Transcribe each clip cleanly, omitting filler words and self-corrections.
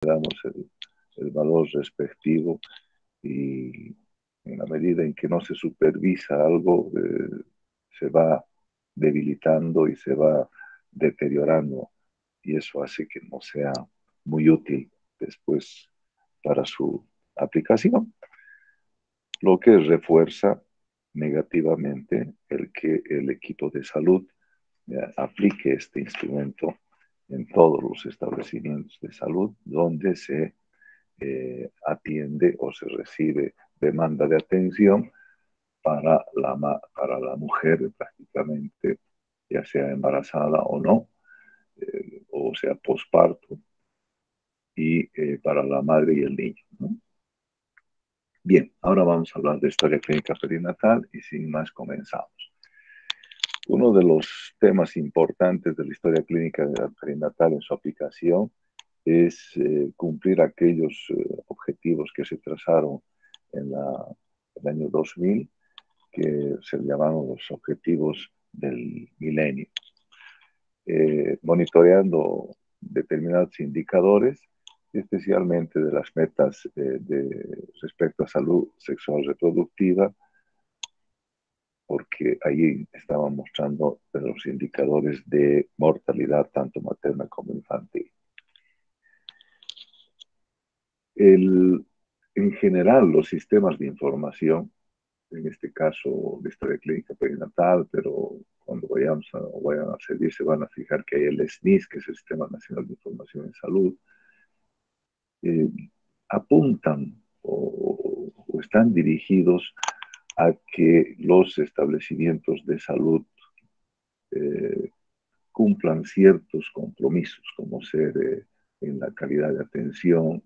damos el valor respectivo y en la medida en que no se supervisa algo, se va debilitando y se va deteriorando y eso hace que no sea muy útil después para su aplicación, lo que refuerza negativamente el que el equipo de salud aplique este instrumento en todos los establecimientos de salud donde se atiende o se recibe demanda de atención para la mujer prácticamente, ya sea embarazada o no, o sea posparto, y para la madre y el niño, ¿no? Bien, ahora vamos a hablar de historia clínica perinatal y sin más comenzamos. Uno de los temas importantes de la historia clínica perinatal en su aplicación es cumplir aquellos objetivos que se trazaron en el año 2000, que se llamaron los objetivos del milenio, monitoreando determinados indicadores, especialmente de las metas respecto a salud sexual reproductiva, porque ahí estaban mostrando los indicadores de mortalidad tanto materna como infantil. En general, los sistemas de información, en este caso de historia clínica perinatal, pero cuando vayan a servir se van a fijar que hay el SNIS, que es el Sistema Nacional de Información en Salud, eh, apuntan o están dirigidos a que los establecimientos de salud eh, cumplan ciertos compromisos, como ser en la calidad de atención,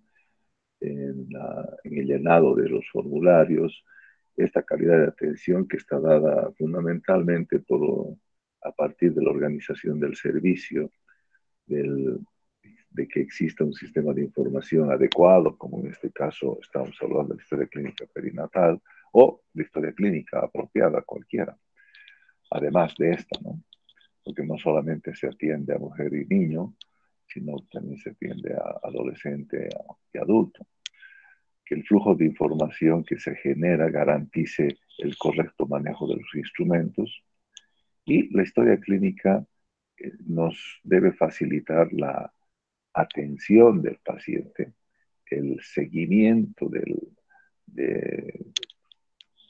en el llenado de los formularios, esta calidad de atención que está dada fundamentalmente a partir de la organización del servicio, de que exista un sistema de información adecuado, como en este caso estamos hablando de historia clínica perinatal, o de historia clínica apropiada cualquiera, además de esta, ¿no? Porque no solamente se atiende a mujer y niño, sino también se atiende a adolescente y adulto. Que el flujo de información que se genera garantice el correcto manejo de los instrumentos y la historia clínica nos debe facilitar la atención del paciente, el seguimiento de,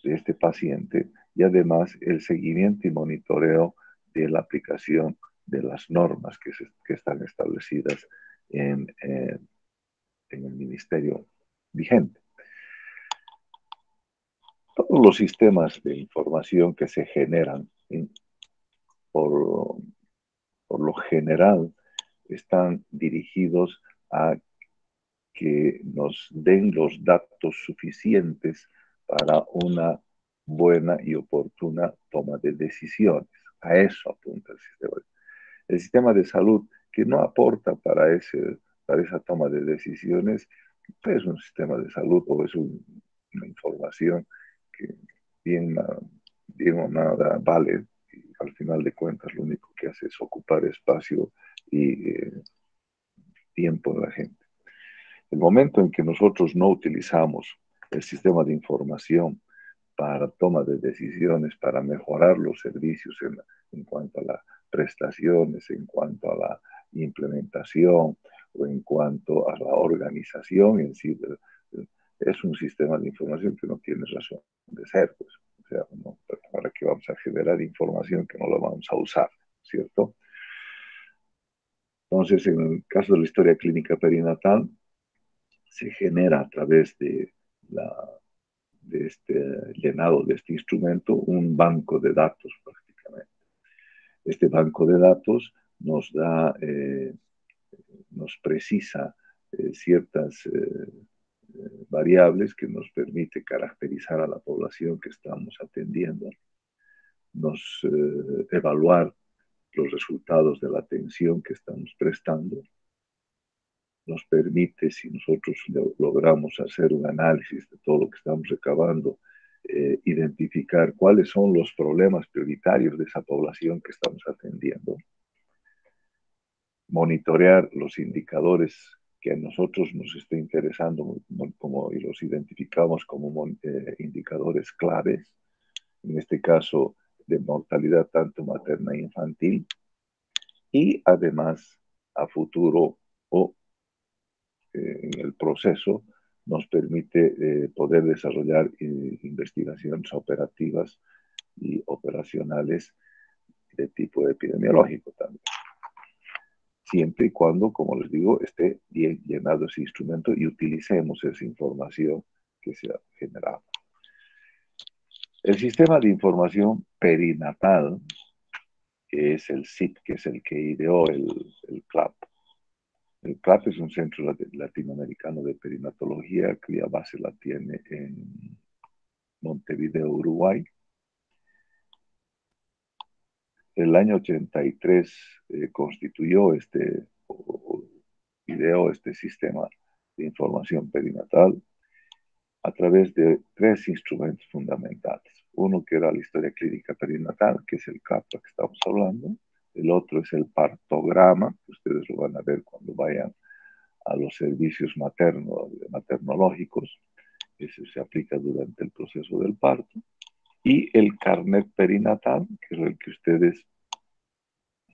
de este paciente y además el seguimiento y monitoreo de la aplicación de las normas que están establecidas en el ministerio vigente. Todos los sistemas de información que se generan por, por lo general están dirigidos a que nos den los datos suficientes para una buena y oportuna toma de decisiones. A eso apunta el sistema. El sistema de salud que no aporta para esa toma de decisiones es un sistema de salud o es una información que bien, bien o nada vale y al final de cuentas lo único que hace es ocupar espacio y tiempo de la gente. El momento en que nosotros no utilizamos el sistema de información para toma de decisiones, para mejorar los servicios en cuanto a las prestaciones, en cuanto a la implementación o en cuanto a la organización en sí, es un sistema de información que no tiene razón de ser, pues. O sea, ¿no? ¿Para qué vamos a generar información que no la vamos a usar? ¿Cierto? Entonces, en el caso de la historia clínica perinatal, se genera a través de este llenado de este instrumento un banco de datos prácticamente. Este banco de datos nos precisa ciertas variables que nos permite caracterizar a la población que estamos atendiendo, evaluar los resultados de la atención que estamos prestando, nos permite, si nosotros logramos hacer un análisis de todo lo que estamos recabando, identificar cuáles son los problemas prioritarios de esa población que estamos atendiendo, monitorear los indicadores que a nosotros nos está interesando y los identificamos como indicadores claves, en este caso de mortalidad tanto materna e infantil, y además a futuro o en el proceso nos permite poder desarrollar investigaciones operativas y operacionales de tipo epidemiológico también. Siempre y cuando, como les digo, esté bien llenado ese instrumento y utilicemos esa información que se ha generado. El sistema de información perinatal, que es el CIP, que es el que ideó el CLAP. El CLAP es un centro latinoamericano de perinatología cuya base la tiene en Montevideo, Uruguay. En el año 83 constituyó ideó este sistema de información perinatal a través de tres instrumentos fundamentales. Uno que era la historia clínica perinatal, que es el CLAP que estamos hablando. El otro es el partograma, que ustedes lo van a ver cuando vayan a los servicios maternológicos. Eso se aplica durante el proceso del parto. Y el carnet perinatal, que es el que ustedes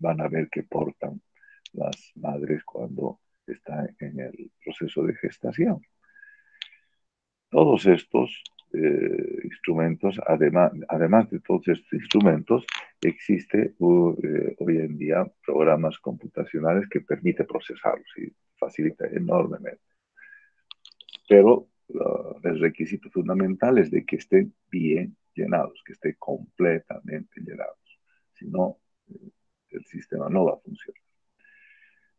van a ver que portan las madres cuando están en el proceso de gestación. Todos estos instrumentos, además de todos estos instrumentos, existe hoy en día programas computacionales que permiten procesarlos y facilita enormemente. Pero el requisito fundamental es de que estén bien llenados, que estén completamente llenados. Si no, el sistema no va a funcionar.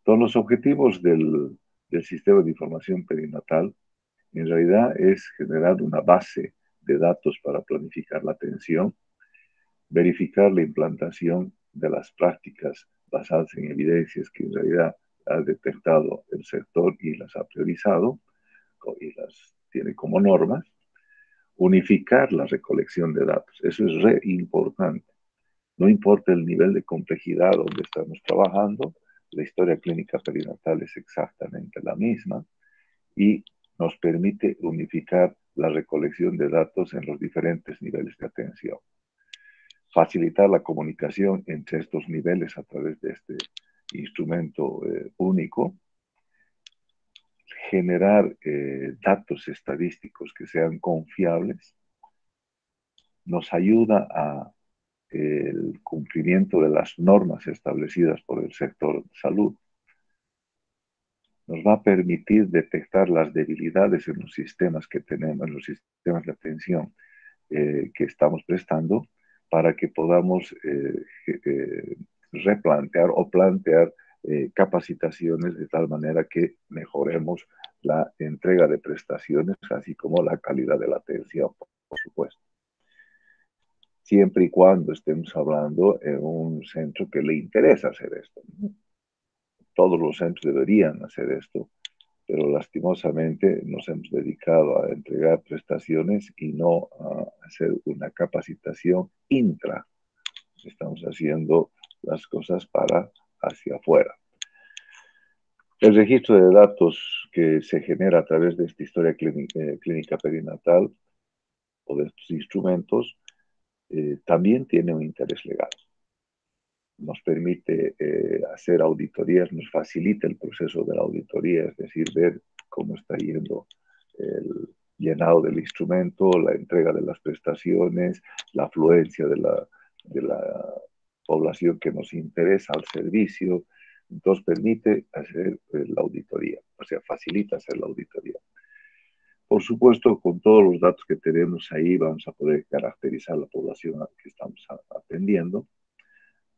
Todos los objetivos del sistema de información perinatal en realidad es generar una base de datos para planificar la atención, verificar la implantación de las prácticas basadas en evidencias que en realidad ha detectado el sector y las ha priorizado y las tiene como normas, unificar la recolección de datos. Eso es re importante. No importa el nivel de complejidad donde estamos trabajando, la historia clínica perinatal es exactamente la misma y nos permite unificar la recolección de datos en los diferentes niveles de atención. Facilitar la comunicación entre estos niveles a través de este instrumento único. Generar datos estadísticos que sean confiables. Nos ayuda a el cumplimiento de las normas establecidas por el sector salud. Nos va a permitir detectar las debilidades en los sistemas que tenemos, en los sistemas de atención que estamos prestando, para que podamos replantear o plantear capacitaciones de tal manera que mejoremos la entrega de prestaciones, así como la calidad de la atención, por supuesto. Siempre y cuando estemos hablando en un centro que le interesa hacer esto. Todos los centros deberían hacer esto, pero lastimosamente nos hemos dedicado a entregar prestaciones y no a hacer una capacitación intra. Estamos haciendo las cosas para hacia afuera. El registro de datos que se genera a través de esta historia clínica perinatal o de estos instrumentos también tiene un interés legal. Nos permite hacer auditorías, nos facilita el proceso de la auditoría, es decir, ver cómo está yendo el llenado del instrumento, la entrega de las prestaciones, la afluencia de la población que nos interesa al servicio. Entonces permite hacer la auditoría, o sea, facilita hacer la auditoría. Por supuesto, con todos los datos que tenemos ahí vamos a poder caracterizar la población que estamos atendiendo.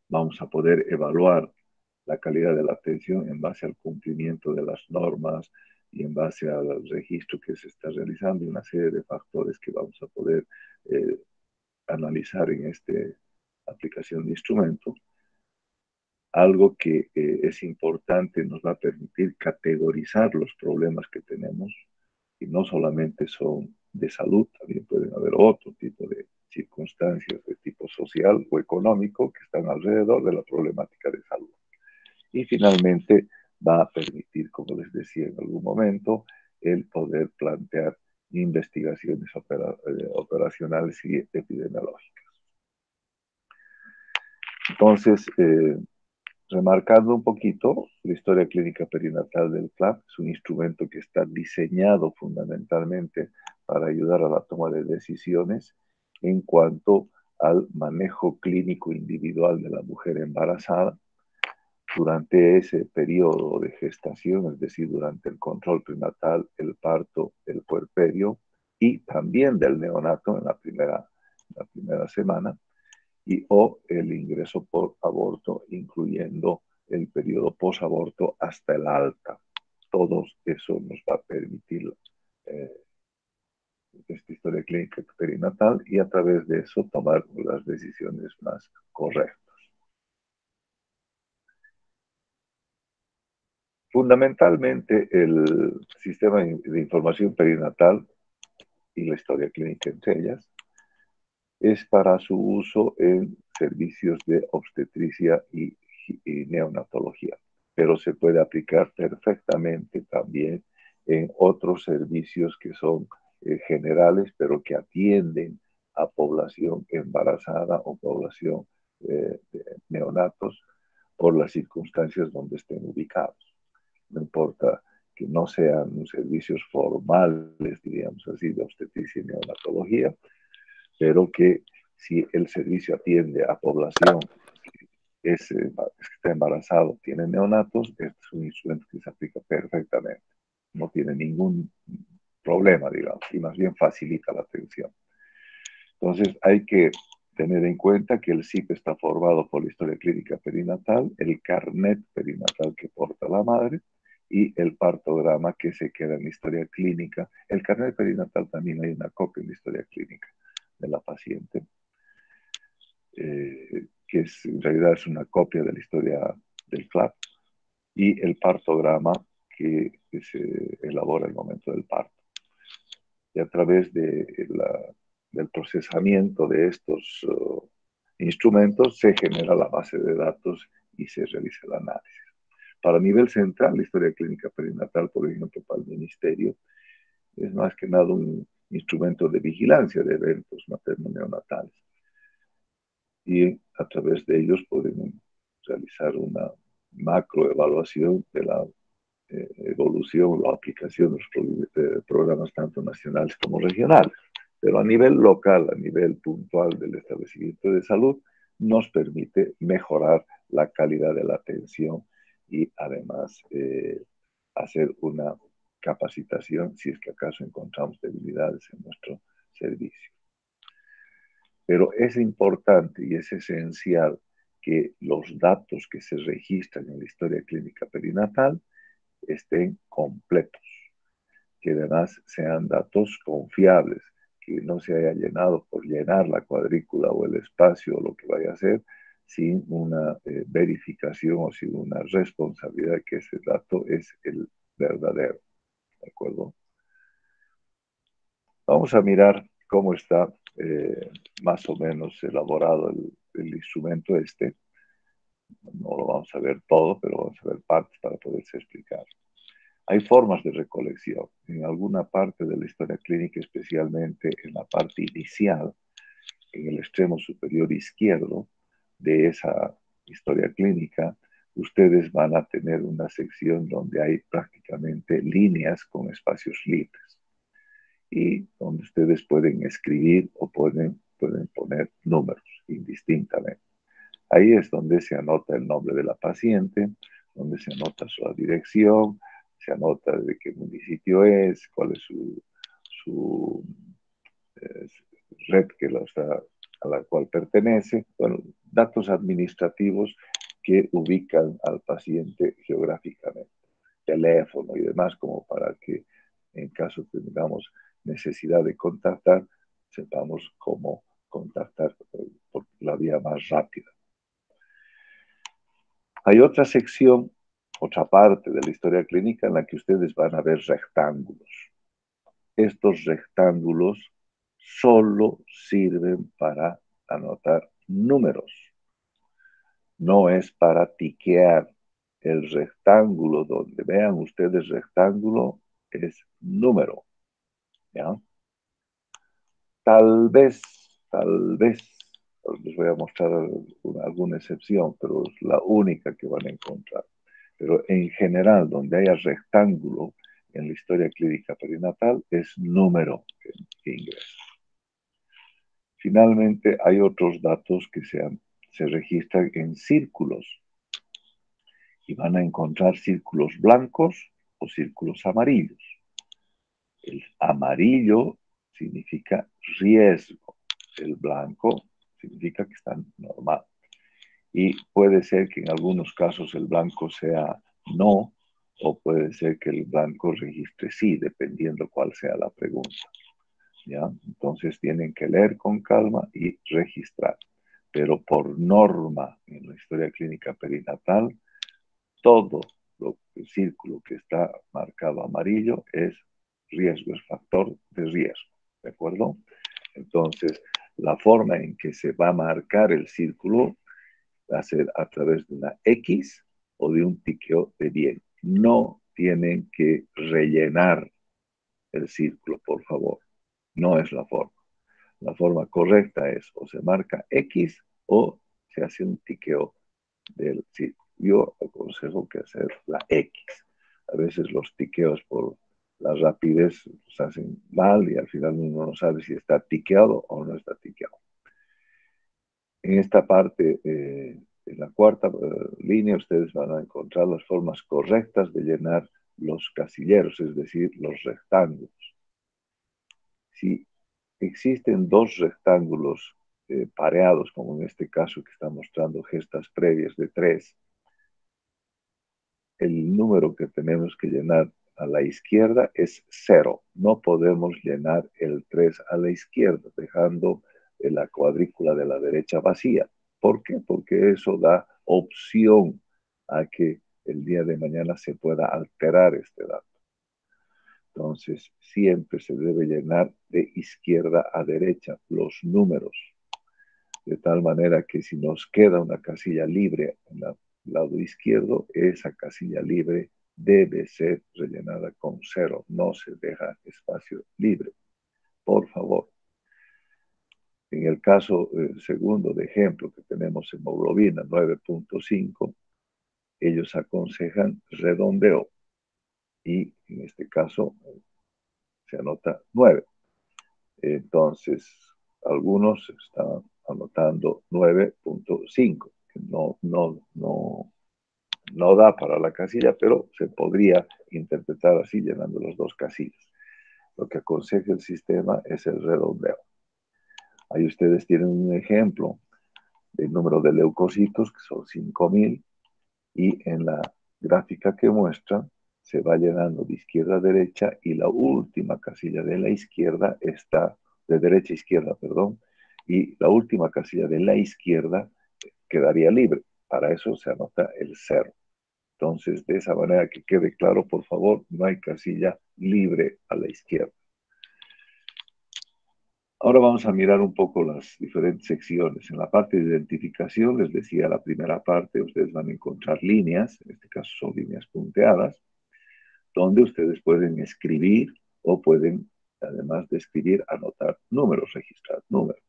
Vamos a poder evaluar la calidad de la atención en base al cumplimiento de las normas y en base al registro que se está realizando y una serie de factores que vamos a poder analizar en esta aplicación de instrumento. Algo que es importante, nos va a permitir categorizar los problemas que tenemos y no solamente son de salud, también pueden haber otro tipo de circunstancias de tipo social o económico que están alrededor de la problemática de salud. Y finalmente va a permitir, como les decía en algún momento, el poder plantear investigaciones operacionales y epidemiológicas. Entonces, remarcando un poquito, la historia clínica perinatal del CLAP es un instrumento que está diseñado fundamentalmente para ayudar a la toma de decisiones en cuanto al manejo clínico individual de la mujer embarazada durante ese periodo de gestación, es decir, durante el control prenatal, el parto, el puerperio y también del neonato en la primera semana, y o el ingreso por aborto, incluyendo el periodo posaborto hasta el alta. Todo eso nos va a permitir eh, esta historia clínica perinatal y a través de eso tomar las decisiones más correctas. Fundamentalmente, el sistema de información perinatal y la historia clínica entre ellas es para su uso en servicios de obstetricia y neonatología, pero se puede aplicar perfectamente también en otros servicios que son generales, pero que atienden a población embarazada o población de neonatos por las circunstancias donde estén ubicados. No importa que no sean servicios formales, diríamos así, de obstetricia y neonatología, pero que si el servicio atiende a población que está embarazado, tiene neonatos, este es un instrumento que se aplica perfectamente. No tiene ningún problema, digamos, y más bien facilita la atención. Entonces hay que tener en cuenta que el SIP está formado por la historia clínica perinatal, el carnet perinatal que porta la madre y el partograma que se queda en la historia clínica. El carnet perinatal también hay una copia en la historia clínica de la paciente, que en realidad es una copia de la historia del CLAP, y el partograma que se elabora en el momento del parto. Y a través del procesamiento de estos instrumentos se genera la base de datos y se realiza el análisis. Para nivel central, la historia clínica perinatal, por ejemplo, para el ministerio, es más que nada un instrumento de vigilancia de eventos materno-neonatales. Y a través de ellos podemos realizar una macroevaluación de la evolución o aplicación de los programas tanto nacionales como regionales. Pero a nivel local, a nivel puntual del establecimiento de salud, nos permite mejorar la calidad de la atención y además hacer una capacitación si es que acaso encontramos debilidades en nuestro servicio. Pero es importante y es esencial que los datos que se registran en la historia clínica perinatal estén completos, que además sean datos confiables, que no se haya llenado por llenar la cuadrícula o el espacio o lo que vaya a hacer sin una verificación o sin una responsabilidad que ese dato es el verdadero. ¿De acuerdo? Vamos a mirar cómo está más o menos elaborado el instrumento este. No lo vamos a ver todo, pero vamos a ver partes para poderse explicar. Hay formas de recolección. En alguna parte de la historia clínica, especialmente en la parte inicial, en el extremo superior izquierdo de esa historia clínica, ustedes van a tener una sección donde hay prácticamente líneas con espacios libres y donde ustedes pueden escribir o pueden poner números indistintamente. Ahí es donde se anota el nombre de la paciente, donde se anota su dirección, se anota de qué municipio es, cuál es su eh, red a la cual pertenece, bueno, datos administrativos que ubican al paciente geográficamente, teléfono y demás, como para que en caso tengamos necesidad de contactar, sepamos cómo contactar por la vía más rápida. Hay otra sección, otra parte de la historia clínica en la que ustedes van a ver rectángulos. Estos rectángulos solo sirven para anotar números. No es para tiquear el rectángulo, donde vean ustedes rectángulo, es número, ¿ya? Tal vez, tal vez, les voy a mostrar alguna excepción, pero es la única que van a encontrar. Pero en general, donde haya rectángulo en la historia clínica perinatal, es número que ingresa. Finalmente, hay otros datos que se registran en círculos y van a encontrar círculos blancos o círculos amarillos. El amarillo significa riesgo, el blanco significa que está normal. Y puede ser que en algunos casos el blanco sea no, o puede ser que el blanco registre sí, dependiendo cuál sea la pregunta. ¿Ya? Entonces tienen que leer con calma y registrar. Pero por norma, en la historia clínica perinatal, todo el círculo que está marcado amarillo es riesgo, es factor de riesgo. ¿De acuerdo? Entonces, la forma en que se va a marcar el círculo va a ser a través de una X o de un tiqueo de bien. No tienen que rellenar el círculo, por favor. No es la forma. La forma correcta es o se marca X o se hace un tiqueo del círculo. Yo aconsejo que hacer la X. A veces los tiqueos por la rapidez se hacen mal y al final uno no sabe si está tiqueado o no está tiqueado. En esta parte, en la cuarta línea, ustedes van a encontrar las formas correctas de llenar los casilleros, es decir, los rectángulos. Si existen dos rectángulos pareados, como en este caso que está mostrando gestas previas de 3, el número que tenemos que llenar a la izquierda es 0. No podemos llenar el 3 a la izquierda, dejando la cuadrícula de la derecha vacía. ¿Por qué? Porque eso da opción a que el día de mañana se pueda alterar este dato. Entonces, siempre se debe llenar de izquierda a derecha los números, de tal manera que si nos queda una casilla libre en el lado izquierdo, esa casilla libre debe ser rellenada con 0, no se deja espacio libre, por favor. En el caso segundo de ejemplo que tenemos hemoglobina 9.5, ellos aconsejan redondeo y en este caso se anota 9. Entonces, algunos están anotando 9.5, que no da para la casilla, pero se podría interpretar así llenando las dos casillas. Lo que aconseja el sistema es el redondeo. Ahí ustedes tienen un ejemplo del número de leucocitos, que son 5.000, y en la gráfica que muestra se va llenando de izquierda a derecha y la última casilla de la izquierda está, de derecha a izquierda, perdón, y la última casilla de la izquierda quedaría libre. Para eso se anota el 0. Entonces, de esa manera que quede claro, por favor, no hay casilla libre a la izquierda. Ahora vamos a mirar un poco las diferentes secciones. En la parte de identificación, les decía, la primera parte, ustedes van a encontrar líneas, en este caso son líneas punteadas, donde ustedes pueden escribir o pueden, además de escribir, anotar números, registrar números.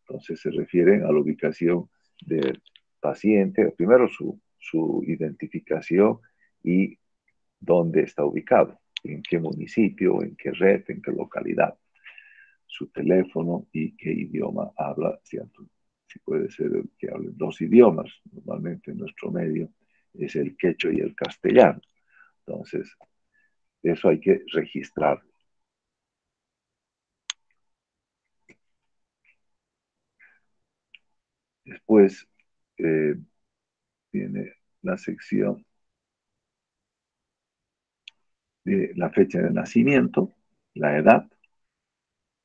Entonces se refieren a la ubicación del paciente, primero su identificación y dónde está ubicado, en qué municipio, en qué red, en qué localidad, su teléfono y qué idioma habla, ¿cierto? Si puede ser que hablen dos idiomas, normalmente en nuestro medio es el quechua y el castellano. Entonces, eso hay que registrarlo. Después viene la sección de la fecha de nacimiento, la edad,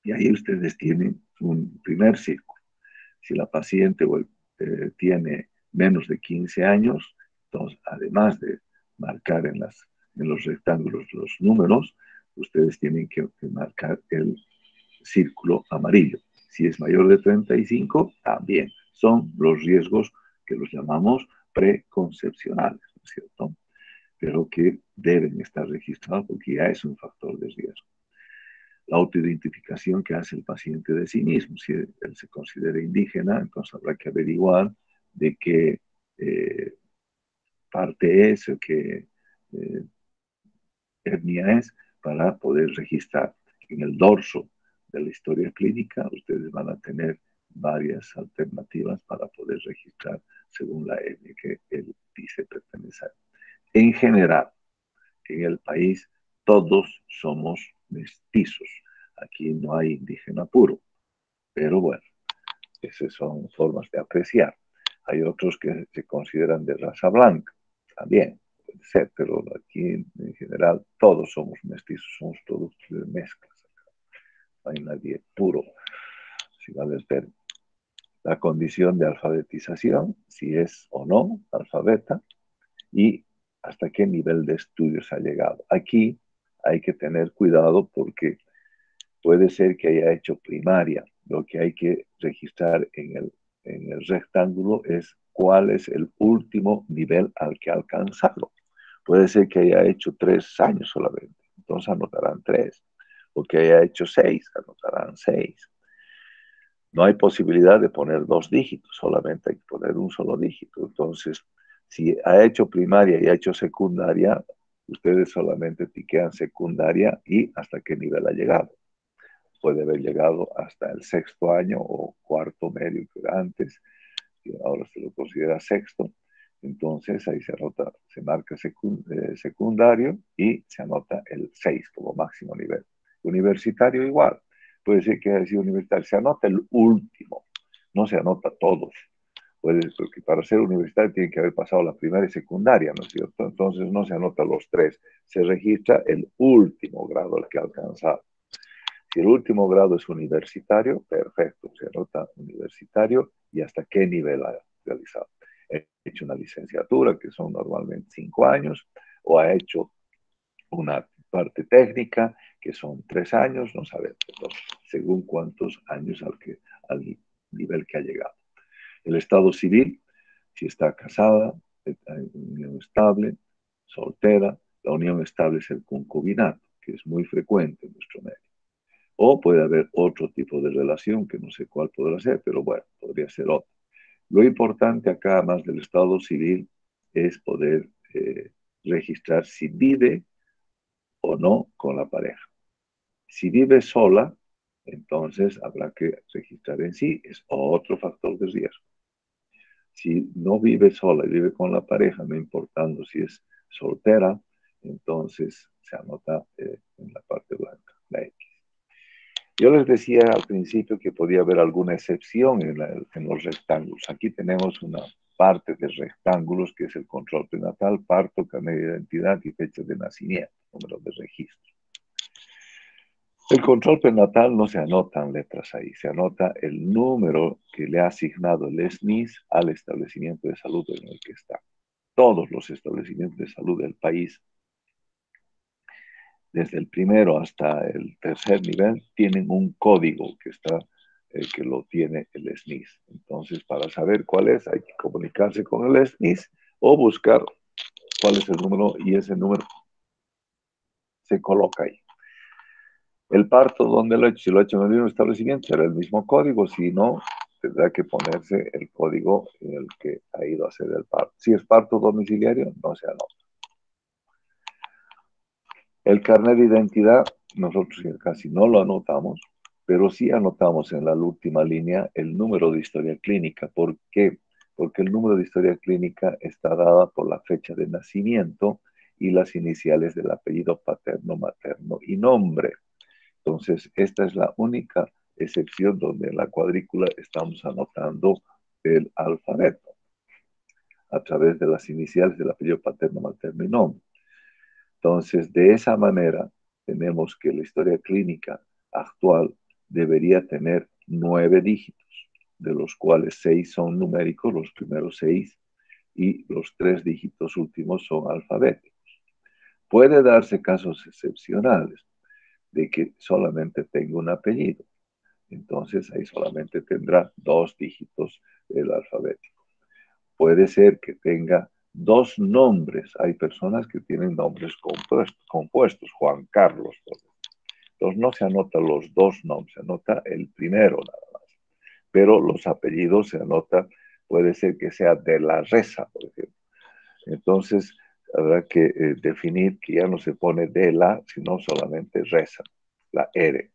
y ahí ustedes tienen un primer círculo. Si la paciente tiene menos de 15 años, entonces, además de marcar en los rectángulos los números, ustedes tienen que marcar el círculo amarillo. Si es mayor de 35, también son los riesgos que los llamamos preconcepcionales. ¿cierto? Pero que deben estar registrados porque ya es un factor de riesgo. La autoidentificación que hace el paciente de sí mismo. Si él se considera indígena, entonces habrá que averiguar de qué parte es o qué etnia es para poder registrar. En el dorso de la historia clínica, ustedes van a tener varias alternativas para poder registrar según la etnia que él dice pertenecer. En general, en el país, todos somos mestizos. Aquí no hay indígena puro, pero bueno, esas son formas de apreciar. Hay otros que se consideran de raza blanca, también puede ser, pero aquí en general todos somos mestizos, somos todos de mezclas. No hay nadie puro, si vale ver la condición de alfabetización, si es o no alfabeta, y hasta qué nivel de estudios ha llegado. Aquí hay que tener cuidado porque puede ser que haya hecho primaria. Lo que hay que registrar en el rectángulo es cuál es el último nivel al que ha alcanzado. Puede ser que haya hecho 3 años solamente, entonces anotarán 3. O que haya hecho 6, anotarán 6. No hay posibilidad de poner 2 dígitos, solamente hay que poner un solo dígito. Entonces, si ha hecho primaria y ha hecho secundaria, ustedes solamente tiquean secundaria y hasta qué nivel ha llegado. Puede haber llegado hasta el 6.º año o 4.º medio que era antes, y ahora se lo considera 6.º. Entonces ahí se anota, se marca secundario y se anota el 6 como máximo nivel. Universitario igual, puede ser que haya sido universitario, se anota el último, no se anota todos. Porque para ser universitario tiene que haber pasado la primaria y secundaria, ¿no es cierto? Entonces no se anota los 3, se registra el último grado al que ha alcanzado. Si el último grado es universitario, perfecto, se anota universitario y hasta qué nivel ha realizado. Ha hecho una licenciatura, que son normalmente 5 años, o ha hecho una parte técnica, que son 3 años, no sabemos, según cuántos años al nivel que ha llegado. El estado civil, si está casada, unión estable, soltera, la unión estable es el concubinato, que es muy frecuente en nuestro medio. O puede haber otro tipo de relación que no sé cuál podrá ser, pero bueno, podría ser otro. Lo importante acá, más del estado civil, es poder registrar si vive o no con la pareja. Si vive sola, entonces habrá que registrar en sí, es otro factor de riesgo. Si no vive sola y vive con la pareja, no importando si es soltera, entonces se anota en la parte blanca, la X. Yo les decía al principio que podía haber alguna excepción en los rectángulos. Aquí tenemos una parte de rectángulos que es el control prenatal, parto, carnet de identidad y fecha de nacimiento, número de registro. El control prenatal no se anotan letras ahí, se anota el número que le ha asignado el SNIS al establecimiento de salud en el que está. Todos los establecimientos de salud del país, desde el primero hasta el tercer nivel, tienen un código que lo tiene el SNIS. Entonces, para saber cuál es, hay que comunicarse con el SNIS o buscar cuál es el número y ese número se coloca ahí. El parto, ¿dónde lo he hecho? Si lo he hecho en el mismo establecimiento, será el mismo código. Si no, tendrá que ponerse el código en el que ha ido a hacer el parto. Si es parto domiciliario, no se anota. El carnet de identidad, nosotros casi no lo anotamos, pero sí anotamos en la última línea el número de historia clínica. ¿Por qué? Porque el número de historia clínica está dada por la fecha de nacimiento y las iniciales del apellido paterno, materno y nombre. Entonces, esta es la única excepción donde en la cuadrícula estamos anotando el alfabeto a través de las iniciales del apellido paterno, materno y nombre. Entonces, de esa manera, tenemos que la historia clínica actual debería tener 9 dígitos, de los cuales 6 son numéricos, los primeros 6, y los 3 dígitos últimos son alfabéticos. Puede darse casos excepcionales de que solamente tenga un apellido. Entonces, ahí solamente tendrá 2 dígitos el alfabético. Puede ser que tenga dos nombres. Hay personas que tienen nombres compuestos, Juan Carlos. Entonces no se anota los dos nombres, se anota el primero nada más. Pero los apellidos se anotan, puede ser que sea de la Reza, por ejemplo. Entonces habrá que definir que ya no se pone de la, sino solamente Reza, la R.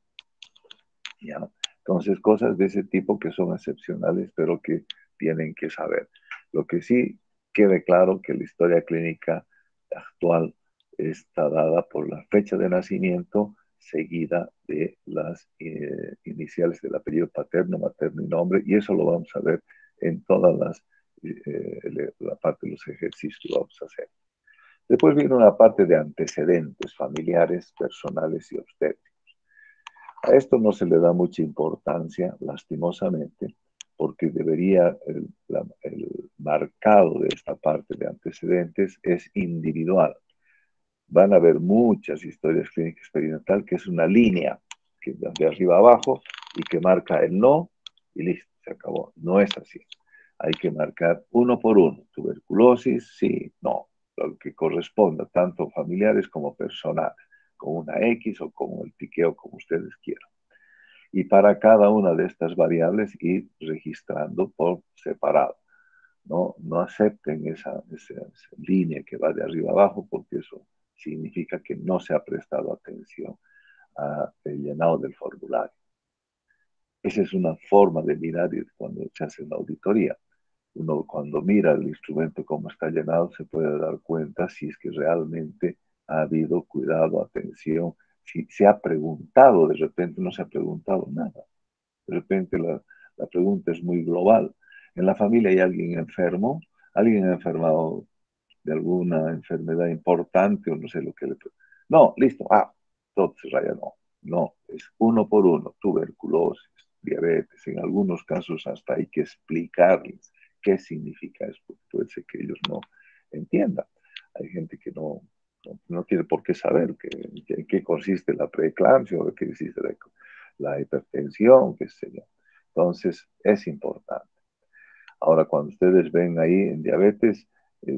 ¿Ya? Entonces cosas de ese tipo que son excepcionales, pero que tienen que saber. Lo que sí quede claro que la historia clínica actual está dada por la fecha de nacimiento seguida de las iniciales del apellido paterno, materno y nombre, y eso lo vamos a ver en todas la parte de los ejercicios que vamos a hacer. Después viene una parte de antecedentes familiares, personales y obstétricos. A esto no se le da mucha importancia, lastimosamente, porque debería, el marcado de esta parte de antecedentes es individual. Van a haber muchas historias clínicas experimental que es una línea que de arriba abajo y que marca el no y listo, se acabó. No es así. Hay que marcar uno por uno. Tuberculosis, sí, no. Lo que corresponda, tanto familiares como personales, con una X o con el tiqueo, como ustedes quieran. Y para cada una de estas variables ir registrando por separado. No acepten esa línea que va de arriba abajo porque eso significa que no se ha prestado atención al llenado del formulario. Esa es una forma de mirar cuando se hace una auditoría. Uno cuando mira el instrumento cómo está llenado se puede dar cuenta si es que realmente ha habido cuidado, atención, si se ha preguntado, de repente no se ha preguntado nada. De repente la pregunta es muy global. En la familia hay alguien enfermo, alguien ha enfermado de alguna enfermedad importante o no sé lo que le... No, listo, todo se raya, no. No, es uno por uno, tuberculosis, diabetes, en algunos casos hasta hay que explicarles qué significa eso, porque puede ser que ellos no entiendan. Hay gente que no tiene por qué saber en qué consiste la preeclampsia o en qué consiste la hipertensión, qué sé yo. Entonces, es importante. Ahora, cuando ustedes ven ahí en diabetes,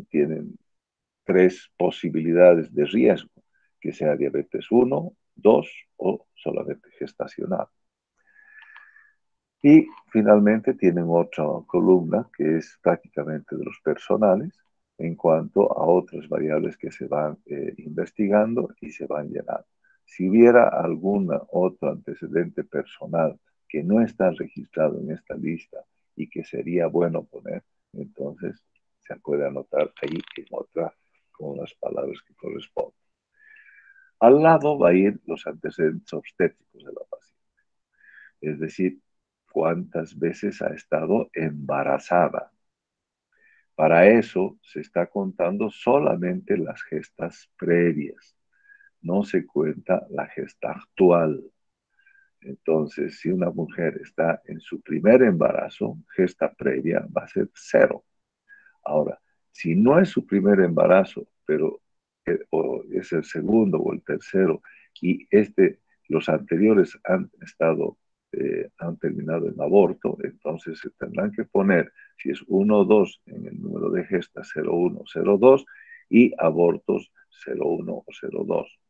tienen tres posibilidades de riesgo, que sea diabetes 1, 2 o solamente gestacional. Y finalmente tienen otra columna que es prácticamente de los personales en cuanto a otras variables que se van investigando y se van llenando. Si hubiera algún otro antecedente personal que no está registrado en esta lista y que sería bueno poner, entonces se puede anotar ahí en otra con las palabras que corresponden. Al lado va a ir los antecedentes obstétricos de la paciente, es decir, cuántas veces ha estado embarazada. Para eso se está contando solamente las gestas previas, no se cuenta la gesta actual. Entonces, si una mujer está en su primer embarazo, gesta previa va a ser 0. Ahora, si no es su primer embarazo, pero o es el segundo o el tercero, y los anteriores han terminado en aborto, entonces se tendrán que poner, si es 1 o 2 en el número de gestas 01 o 02 y abortos 01 o 02.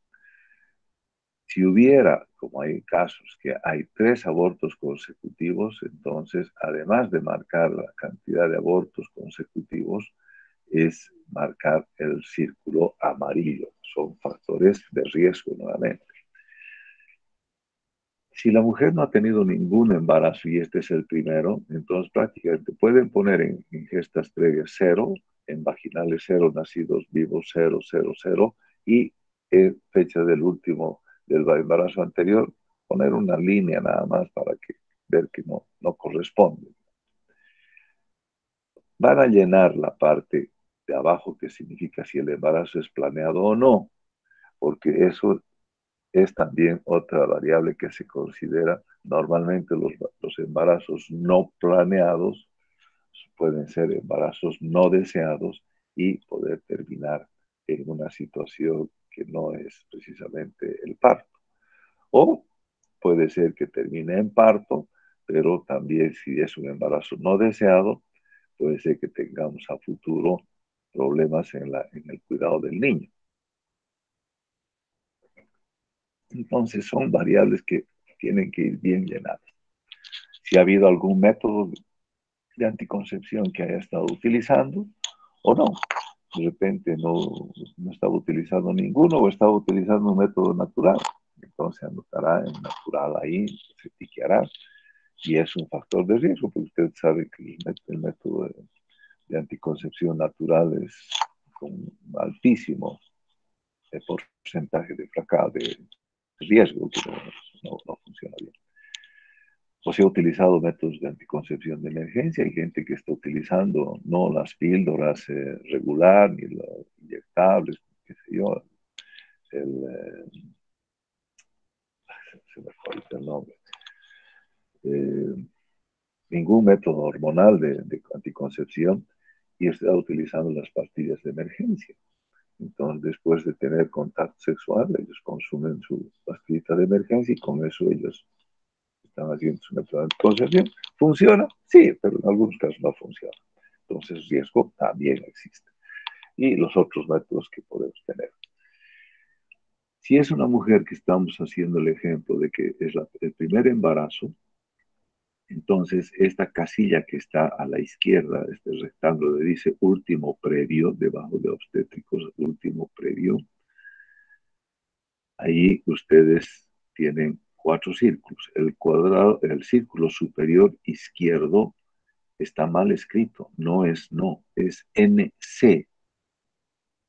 Si hubiera, como hay casos, que hay 3 abortos consecutivos, entonces, además de marcar la cantidad de abortos consecutivos, es marcar el círculo amarillo. Son factores de riesgo nuevamente. Si la mujer no ha tenido ningún embarazo y este es el primero, entonces prácticamente pueden poner en gestas previas 0, en vaginales 0, nacidos vivos 0, 0, 0 y en fecha del último del embarazo anterior poner una línea nada más para ver que no corresponde. Van a llenar la parte de abajo que significa si el embarazo es planeado o no, porque eso es también otra variable que se considera. Normalmente los embarazos no planeados pueden ser embarazos no deseados y poder terminar en una situación que no es precisamente el parto. O puede ser que termine en parto, pero también si es un embarazo no deseado, puede ser que tengamos a futuro problemas en el cuidado del niño. Entonces son variables que tienen que ir bien llenadas. Si ha habido algún método de anticoncepción que haya estado utilizando o no. De repente no estaba utilizando ninguno o estaba utilizando un método natural. Entonces anotará en natural ahí, se tiqueará. Y es un factor de riesgo, porque usted sabe que el método de anticoncepción natural es con altísimo porcentaje de fracaso, de riesgo, que no funciona bien. O se ha utilizado métodos de anticoncepción de emergencia. Hay gente que está utilizando no las píldoras regular, ni los inyectables, qué sé yo, se me fue el nombre. Eh, Ningún método hormonal de anticoncepción y está utilizando las pastillas de emergencia. Entonces, después de tener contacto sexual, ellos consumen su pastillita de emergencia y con eso ellos están haciendo su método de anticoncepción. ¿Funciona? Sí, pero en algunos casos no funciona. Entonces, riesgo también existe. Y los otros métodos que podemos tener. Si es una mujer que estamos haciendo el ejemplo de que es el primer embarazo, entonces esta casilla que está a la izquierda, este rectángulo que dice último previo, debajo de obstétricos, último previo, ahí ustedes tienen 4 círculos. El cuadrado, el círculo superior izquierdo está mal escrito, no es no, es NC,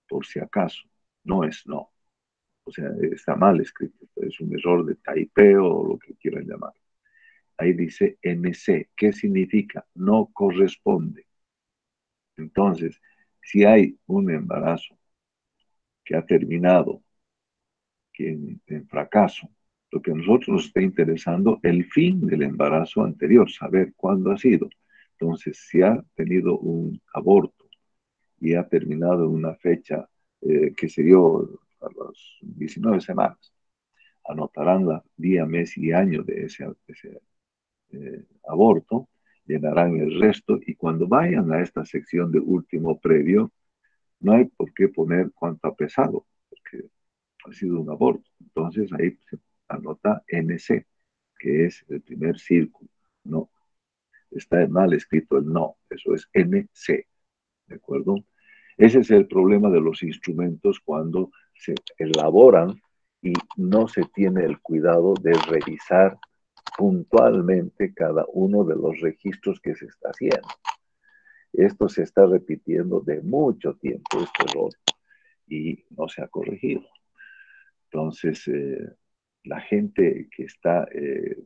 por si acaso, no es no. O sea, está mal escrito, es un error de taipeo o lo que quieran llamar. Ahí dice NC, ¿qué significa? No corresponde. Entonces, si hay un embarazo que ha terminado en fracaso, lo que a nosotros nos está interesando el fin del embarazo anterior, saber cuándo ha sido. Entonces, si ha tenido un aborto y ha terminado en una fecha que se dio a las 19 semanas, anotarán la día, mes y año de ese aborto, llenarán el resto y cuando vayan a esta sección de último previo, no hay por qué poner cuánto ha pesado, porque ha sido un aborto. Entonces ahí se anota NC, que es el primer círculo. No, está mal escrito el no, eso es NC, ¿de acuerdo? Ese es el problema de los instrumentos cuando se elaboran y no se tiene el cuidado de revisar puntualmente cada uno de los registros que se está haciendo. Esto se está repitiendo de mucho tiempo, este error, y no se ha corregido. Entonces, la gente que está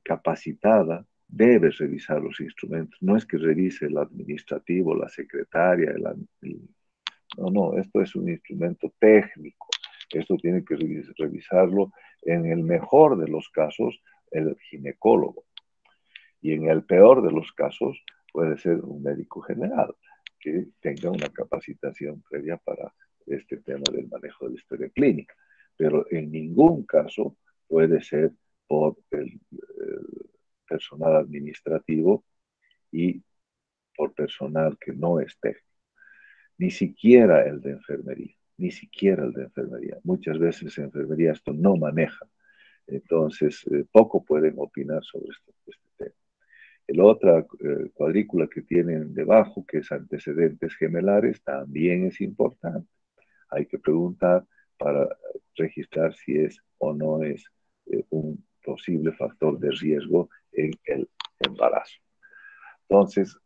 capacitada debe revisar los instrumentos. No es que revise el administrativo, la secretaria, no, esto es un instrumento técnico. Esto tiene que revisarlo en el mejor de los casos el ginecólogo. Y en el peor de los casos puede ser un médico general que tenga una capacitación previa para este tema del manejo de la historia clínica. Pero en ningún caso puede ser por el personal administrativo y por personal que no es técnico. Ni siquiera el de enfermería, ni siquiera el de enfermería. Muchas veces en enfermería esto no maneja. Entonces, poco pueden opinar sobre este tema. La otra cuadrícula que tienen debajo, que es antecedentes gemelares, también es importante. Hay que preguntar para registrar si es o no es un posible factor de riesgo en el embarazo. Entonces,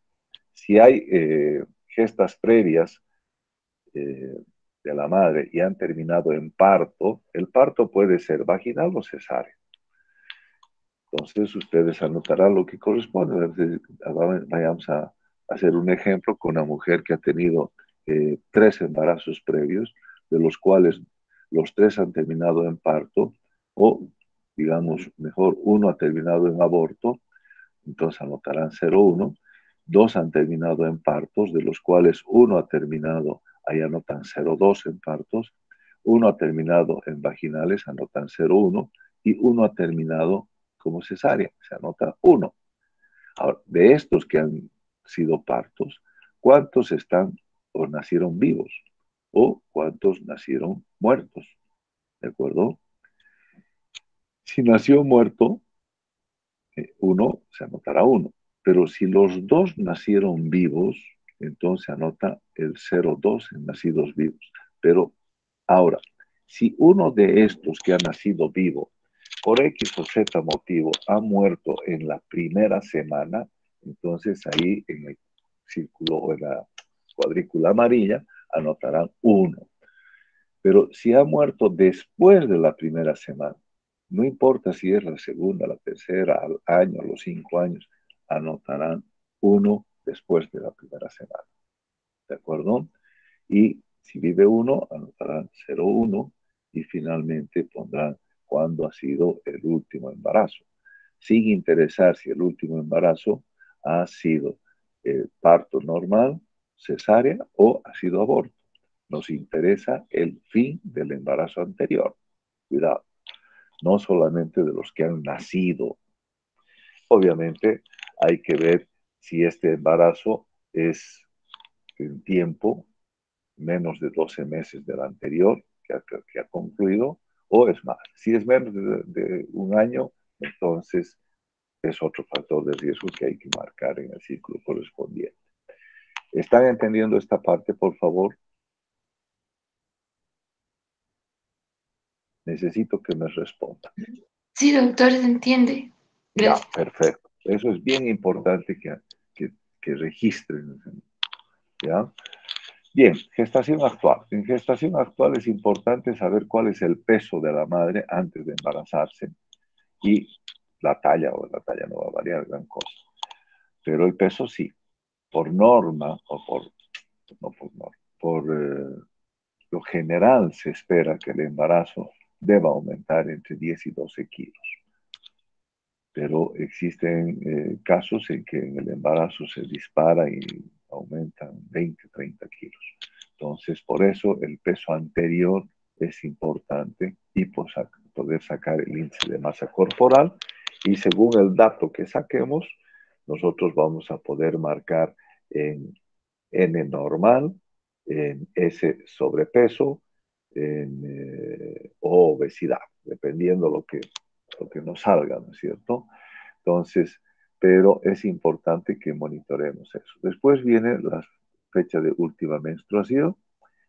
si hay gestas previas eh, de la madre y han terminado en parto, el parto puede ser vaginal o cesárea. Entonces ustedes anotarán lo que corresponde. Vayamos a hacer un ejemplo con una mujer que ha tenido 3 embarazos previos, de los cuales los 3 han terminado en parto, o digamos mejor, uno ha terminado en aborto, entonces anotarán 0,1. 2 han terminado en partos, de los cuales uno ha terminado, ahí anotan 0,2 en partos, uno ha terminado en vaginales, anotan 0,1, y uno ha terminado como cesárea, se anota 1. Ahora, de estos que han sido partos, ¿cuántos están o nacieron vivos, o cuántos nacieron muertos, ¿de acuerdo? Si nació muerto, uno se anotará uno, pero si los dos nacieron vivos, entonces anota el 02 en nacidos vivos. Pero ahora, si uno de estos que ha nacido vivo, por X o Z motivo, ha muerto en la primera semana, entonces ahí en el círculo o en la cuadrícula amarilla anotarán uno. Pero si ha muerto después de la primera semana, no importa si es la segunda, la tercera, al año, a los 5 años, anotarán uno después de la primera semana. ¿De acuerdo? Y si vive uno, anotarán 0,1 y finalmente pondrán cuándo ha sido el último embarazo, sin interesar si el último embarazo ha sido parto normal, cesárea o ha sido aborto. Nos interesa el fin del embarazo anterior. Cuidado, no solamente de los que han nacido. Obviamente hay que ver si este embarazo es en tiempo menos de 12 meses del anterior que ha concluido, o es más. Si es menos de un año, entonces es otro factor de riesgo que hay que marcar en el círculo correspondiente. ¿Están entendiendo esta parte, por favor? Necesito que me respondan. Sí, doctor, se entiende. Ya, Gracias. perfecto. Eso es bien importante que registren. ¿Ya? Bien, gestación actual. En gestación actual es importante saber cuál es el peso de la madre antes de embarazarse y la talla, o la talla no va a variar gran cosa, pero el peso sí. Por norma, o no por norma, por lo general se espera que el embarazo deba aumentar entre 10 y 12 kilos. Pero existen casos en que en el embarazo se dispara y aumentan 20, 30 kilos. Entonces, por eso el peso anterior es importante y pues, poder sacar el índice de masa corporal y según el dato que saquemos, nosotros vamos a poder marcar en N normal, en S sobrepeso, o obesidad, dependiendo lo que nos salga, ¿no es cierto? Entonces, pero es importante que monitoremos eso. Después viene la fecha de última menstruación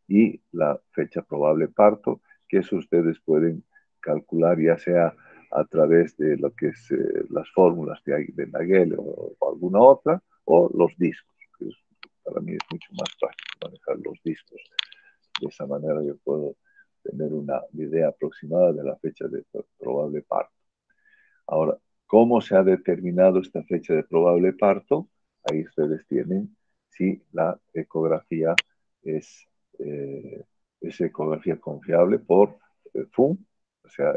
y la fecha probable parto, que eso ustedes pueden calcular ya sea a través de lo que es las fórmulas de Nagel o alguna otra, o los discos, que para mí es mucho más práctico manejar los discos. De esa manera yo puedo tener una idea aproximada de la fecha de probable parto. Ahora, ¿cómo se ha determinado esta fecha de probable parto? Ahí ustedes tienen si la ecografía es, eh, es ecografía confiable por FUM, o sea,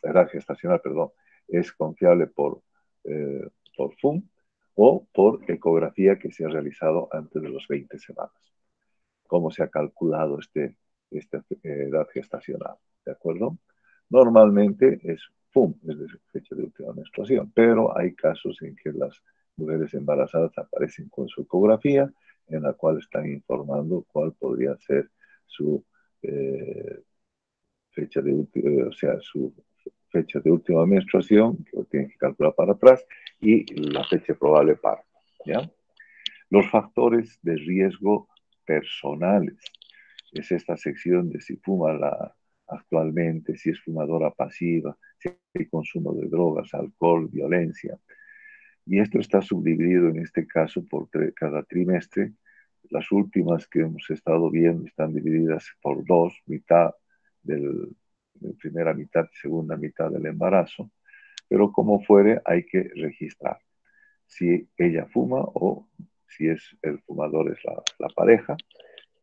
edad gestacional, perdón, es confiable por FUM o por ecografía que se ha realizado antes de los 20 semanas. ¿Cómo se ha calculado esta edad gestacional? ¿De acuerdo? Normalmente es FUM, es decir, fecha de última menstruación, pero hay casos en que las mujeres embarazadas aparecen con su ecografía, en la cual están informando cuál podría ser su fecha o sea, su fecha de última menstruación, que lo tienen que calcular para atrás, y la fecha probable parto. ¿Ya? Los factores de riesgo personales. Es esta sección de si fuma actualmente, si es fumadora pasiva, si hay consumo de drogas, alcohol, violencia. Y esto está subdividido en este caso por cada trimestre. Las últimas que hemos estado viendo están divididas por dos, mitad de primera mitad y segunda mitad del embarazo. Pero como fuere, hay que registrar si ella fuma o si es el fumador es la pareja,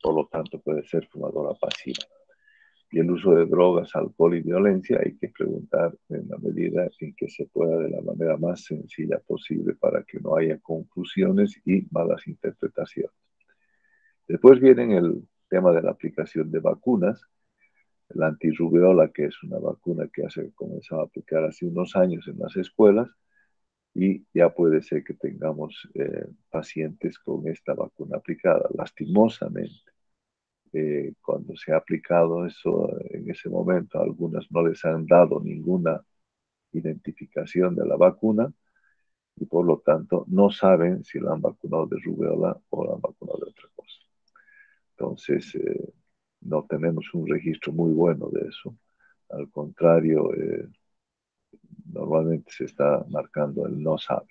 por lo tanto puede ser fumadora pasiva. Y el uso de drogas, alcohol y violencia hay que preguntar en la medida en que se pueda de la manera más sencilla posible para que no haya confusiones y malas interpretaciones. Después viene el tema de la aplicación de vacunas, la antirrubiola, que es una vacuna que se comenzó a aplicar hace unos años en las escuelas, y ya puede ser que tengamos pacientes con esta vacuna aplicada. Lastimosamente, cuando se ha aplicado eso, en ese momento, a algunas no les han dado ninguna identificación de la vacuna y por lo tanto no saben si la han vacunado de rubéola o la han vacunado de otra cosa. Entonces, no tenemos un registro muy bueno de eso. Al contrario, normalmente se está marcando el no sabe.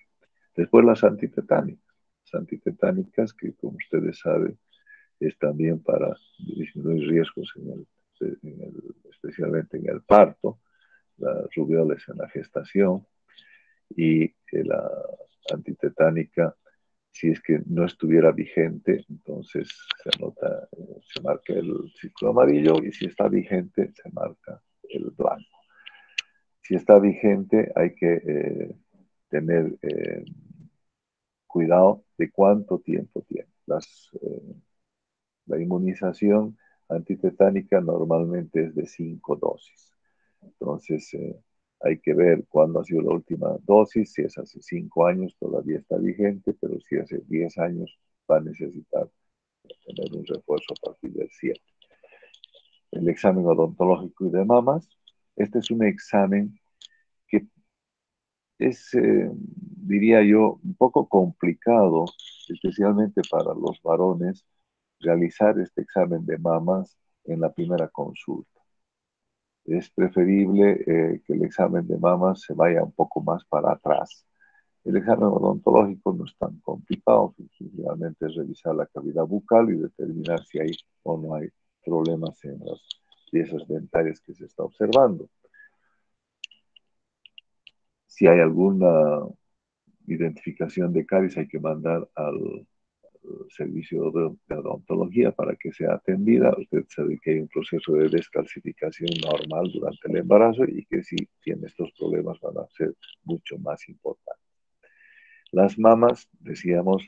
Después las antitetánicas. Las antitetánicas que, como ustedes saben, es también para disminuir riesgos especialmente en el parto, la rubiola es en la gestación y la antitetánica, si es que no estuviera vigente, entonces se anota, se marca el círculo amarillo y si está vigente se marca el blanco. Si está vigente hay que tener cuidado de cuánto tiempo tiene. La inmunización antitetánica normalmente es de 5 dosis. Entonces, hay que ver cuándo ha sido la última dosis. Si es hace 5 años, todavía está vigente, pero si hace 10 años, va a necesitar tener un refuerzo a partir del 7. El examen odontológico y de mamas. Este es un examen que es, diría yo, un poco complicado, especialmente para los varones, realizar este examen de mamas en la primera consulta. Es preferible que el examen de mamas se vaya un poco más para atrás. El examen odontológico no es tan complicado, realmente es revisar la cavidad bucal y determinar si hay o no hay problemas en las piezas dentarias que se está observando. Si hay alguna identificación de caries, hay que mandar al servicio de odontología para que sea atendida. Usted sabe que hay un proceso de descalcificación normal durante el embarazo y que si tiene estos problemas van a ser mucho más importantes. Las mamas, decíamos,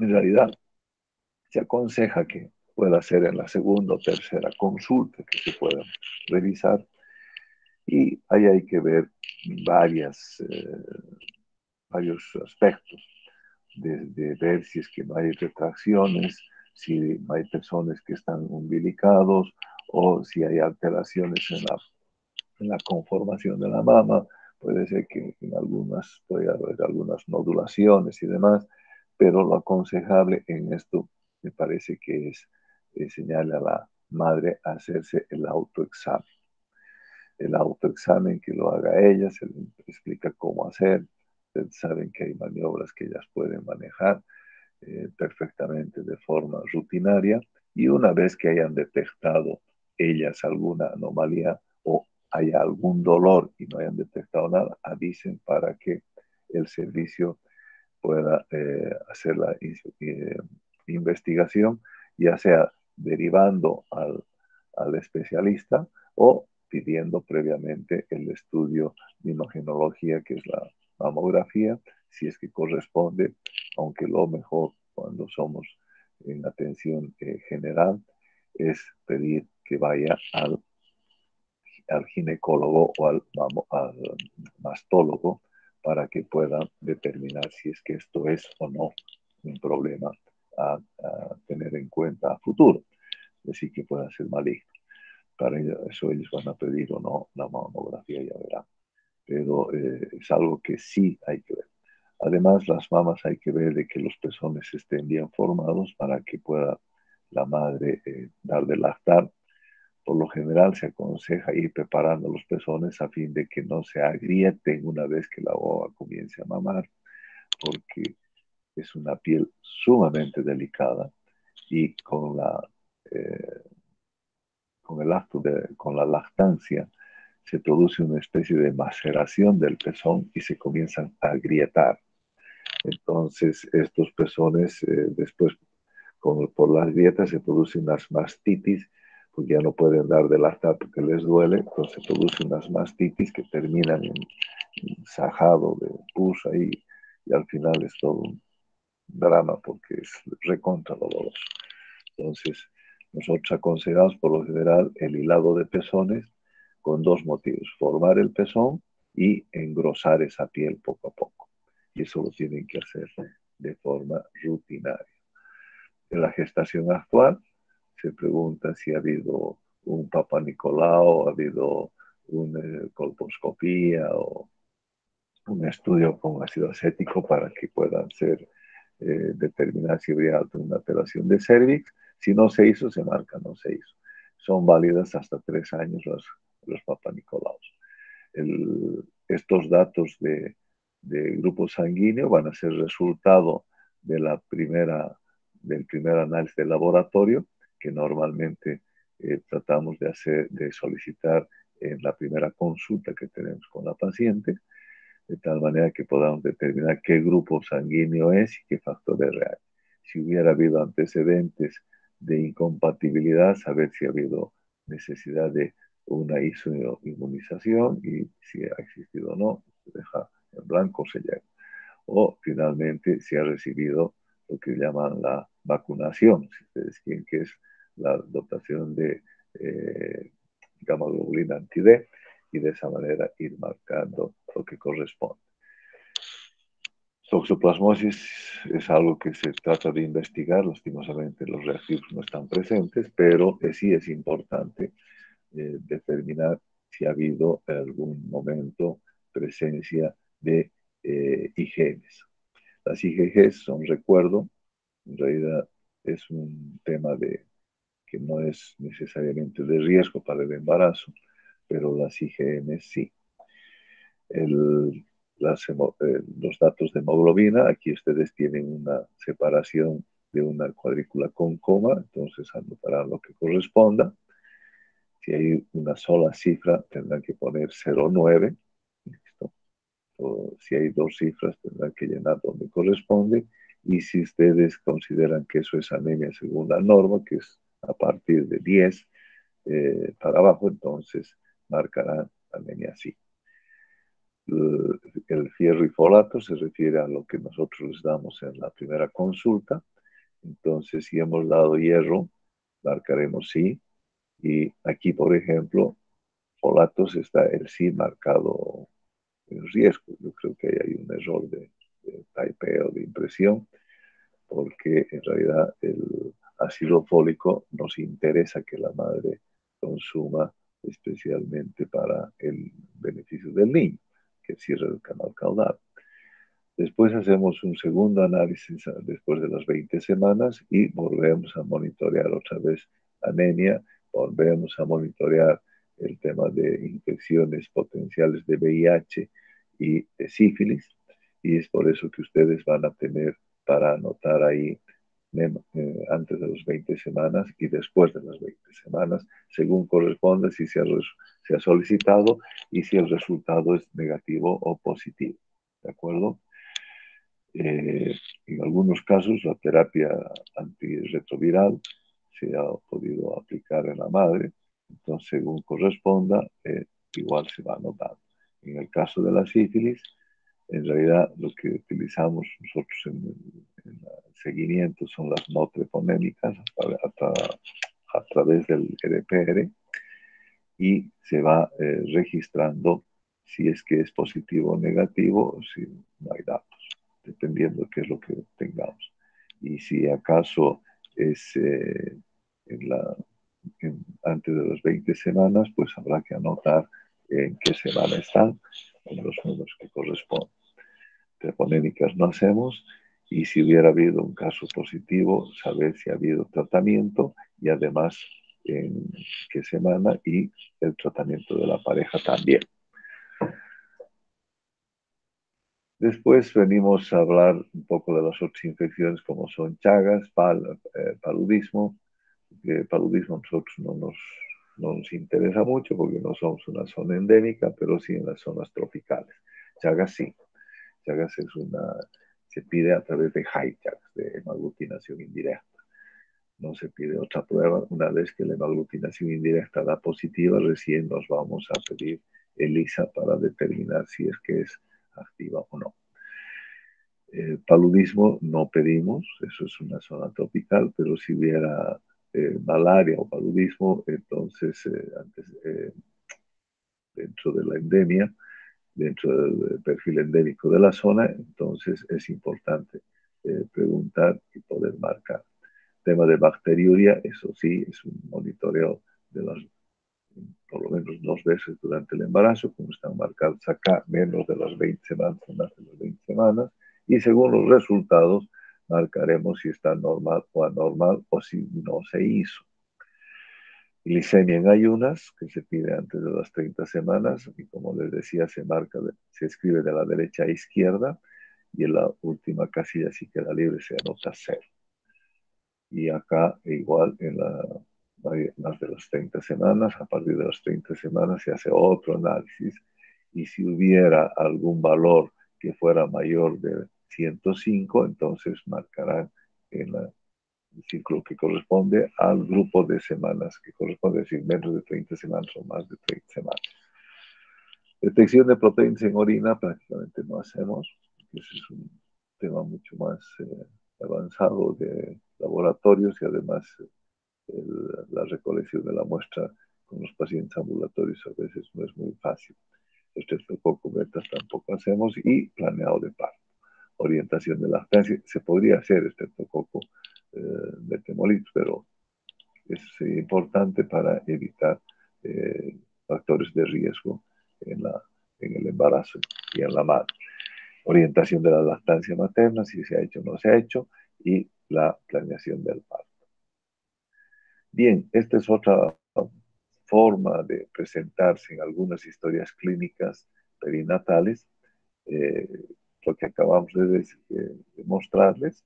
en realidad se aconseja que pueda ser en la segunda o tercera consulta que se pueda revisar y ahí hay que ver varios aspectos de ver si es que no hay retracciones, si hay personas que están umbilicados o si hay alteraciones en la conformación de la mama. Puede ser que en algunas puede haber algunas nodulaciones y demás, pero lo aconsejable en esto me parece que es enseñarle a la madre a hacerse el autoexamen. El autoexamen que lo haga ella, se le explica cómo hacer. Ustedes saben que hay maniobras que ellas pueden manejar perfectamente de forma rutinaria y una vez que hayan detectado ellas alguna anomalía o haya algún dolor y no hayan detectado nada, avisen para que el servicio pueda hacer la investigación, ya sea derivando al especialista o pidiendo previamente el estudio de imagenología, que es la mamografía, si es que corresponde, aunque lo mejor cuando somos en atención general es pedir que vaya al ginecólogo o al mastólogo para que puedan determinar si es que esto es o no un problema a tener en cuenta a futuro, es decir, que pueda ser maligno. Para eso ellos van a pedir o no la mamografía, ya verán. Pero es algo que sí hay que ver. Además, las mamas hay que ver de que los pezones estén bien formados para que pueda la madre dar de lactar. Por lo general se aconseja ir preparando los pezones a fin de que no se agrieten una vez que la boba comience a mamar, porque es una piel sumamente delicada y eh, con la lactancia se produce una especie de maceración del pezón y se comienzan a agrietar. Entonces, estos pezones después por las grietas se producen unas mastitis, porque ya no pueden dar de lactar porque les duele, entonces se producen unas mastitis que terminan en sajado de pus ahí y al final es todo un drama porque es recontra doloroso. Entonces, nosotros aconsejamos por lo general el hilado de pezones con dos motivos: formar el pezón y engrosar esa piel poco a poco. Y eso lo tienen que hacer de forma rutinaria. En la gestación actual se pregunta si ha habido un Papa Nicolau, ha habido una colposcopía o un estudio con ácido acético para que puedan ser determinar si habría una alteración de cervix. Si no se hizo, se marca no se hizo. Son válidas hasta 3 años los Papa Nicolau. Estos datos de grupo sanguíneo van a ser resultado de del primer análisis de laboratorio, que normalmente tratamos de solicitar en la primera consulta que tenemos con la paciente, de tal manera que podamos determinar qué grupo sanguíneo es y qué factor es real. Si hubiera habido antecedentes de incompatibilidad, saber si ha habido necesidad de una inmunización y si ha existido o no, se deja en blanco, se llega. O finalmente si ha recibido lo que llaman la vacunación, si ustedes quieren, que es la dotación de gamma globulina anti-D, y de esa manera ir marcando lo que corresponde. Toxoplasmosis es algo que se trata de investigar, lastimosamente los reactivos no están presentes, pero sí es importante determinar si ha habido en algún momento presencia de IgGs. Las IgGs son recuerdo, en realidad es un tema que no es necesariamente de riesgo para el embarazo, pero las IgM sí. Los datos de hemoglobina, aquí ustedes tienen una separación de una cuadrícula con coma, entonces anotarán lo que corresponda. Si hay una sola cifra, tendrán que poner 0,9. ¿Listo? O si hay dos cifras, tendrán que llenar donde corresponde. Y si ustedes consideran que eso es anemia según la norma, que es a partir de 10 para abajo, entonces marcarán anemia así. El fierro y folato se refiere a lo que nosotros les damos en la primera consulta. Entonces, si hemos dado hierro, marcaremos sí. Y aquí, por ejemplo, folatos está el sí marcado en riesgo. Yo creo que hay un error de typeo, de impresión, porque en realidad el ácido fólico nos interesa que la madre consuma especialmente para el beneficio del niño, que cierre el canal caudal. Después hacemos un segundo análisis después de las 20 semanas y volvemos a monitorear otra vez anemia, volvemos a monitorear el tema de infecciones potenciales de VIH y de sífilis, y es por eso que ustedes van a tener para anotar ahí antes de las 20 semanas y después de las 20 semanas, según corresponde si se ha solicitado y si el resultado es negativo o positivo. ¿De acuerdo? En algunos casos la terapia antirretroviral se ha podido aplicar en la madre, entonces según corresponda, igual se va anotando. En el caso de la sífilis, en realidad lo que utilizamos nosotros en el seguimiento son las no treponémicas a través del EDPR, y se va registrando si es que es positivo o negativo o si no hay datos, dependiendo de qué es lo que tengamos. Y si acaso es antes de las 20 semanas, pues habrá que anotar en qué semana están, en los números que corresponden. Treponémicas no hacemos, y si hubiera habido un caso positivo, saber si ha habido tratamiento y además en qué semana, y el tratamiento de la pareja también. Después venimos a hablar un poco de las otras infecciones como son chagas, paludismo. Paludismo a nosotros no nos interesa mucho porque no somos una zona endémica, pero sí en las zonas tropicales. Chagas sí. Chagas se pide a través de HICAS, de hemaglutinación indirecta. No se pide otra prueba. Una vez que la hemaglutinación indirecta da positiva, recién nos vamos a pedir ELISA para determinar si es que es activa o no. Paludismo no pedimos, eso es una zona tropical, pero si hubiera malaria o paludismo, entonces dentro de la endemia, dentro del perfil endémico de la zona, entonces es importante preguntar y poder marcar. Tema de bacteriuria, eso sí, es un monitoreo de las por lo menos 2 veces durante el embarazo, como están marcados acá, menos de las 20 semanas, más de las 20 semanas, y según los resultados marcaremos si está normal o anormal o si no se hizo. Glicemia en ayunas, que se pide antes de las 30 semanas, y como les decía, se escribe de la derecha a izquierda, y en la última casilla, si queda libre, se anota 0. Y acá igual más de las 30 semanas, a partir de las 30 semanas se hace otro análisis y si hubiera algún valor que fuera mayor de 105, entonces marcarán en el ciclo que corresponde al grupo de semanas, que corresponde a decir menos de 30 semanas o más de 30 semanas. Detección de proteínas en orina prácticamente no hacemos, porque ese es un tema mucho más avanzado de laboratorios y además la recolección de la muestra con los pacientes ambulatorios a veces no es muy fácil. Estreptococo beta tampoco hacemos y planeado de parto. Orientación de lactancia, se podría hacer estreptococo betemolitos, pero es importante para evitar factores de riesgo en el embarazo y en la madre. Orientación de la lactancia materna, si se ha hecho o no se ha hecho, y la planeación del parto. Bien, esta es otra forma de presentarse en algunas historias clínicas perinatales, lo que acabamos de mostrarles.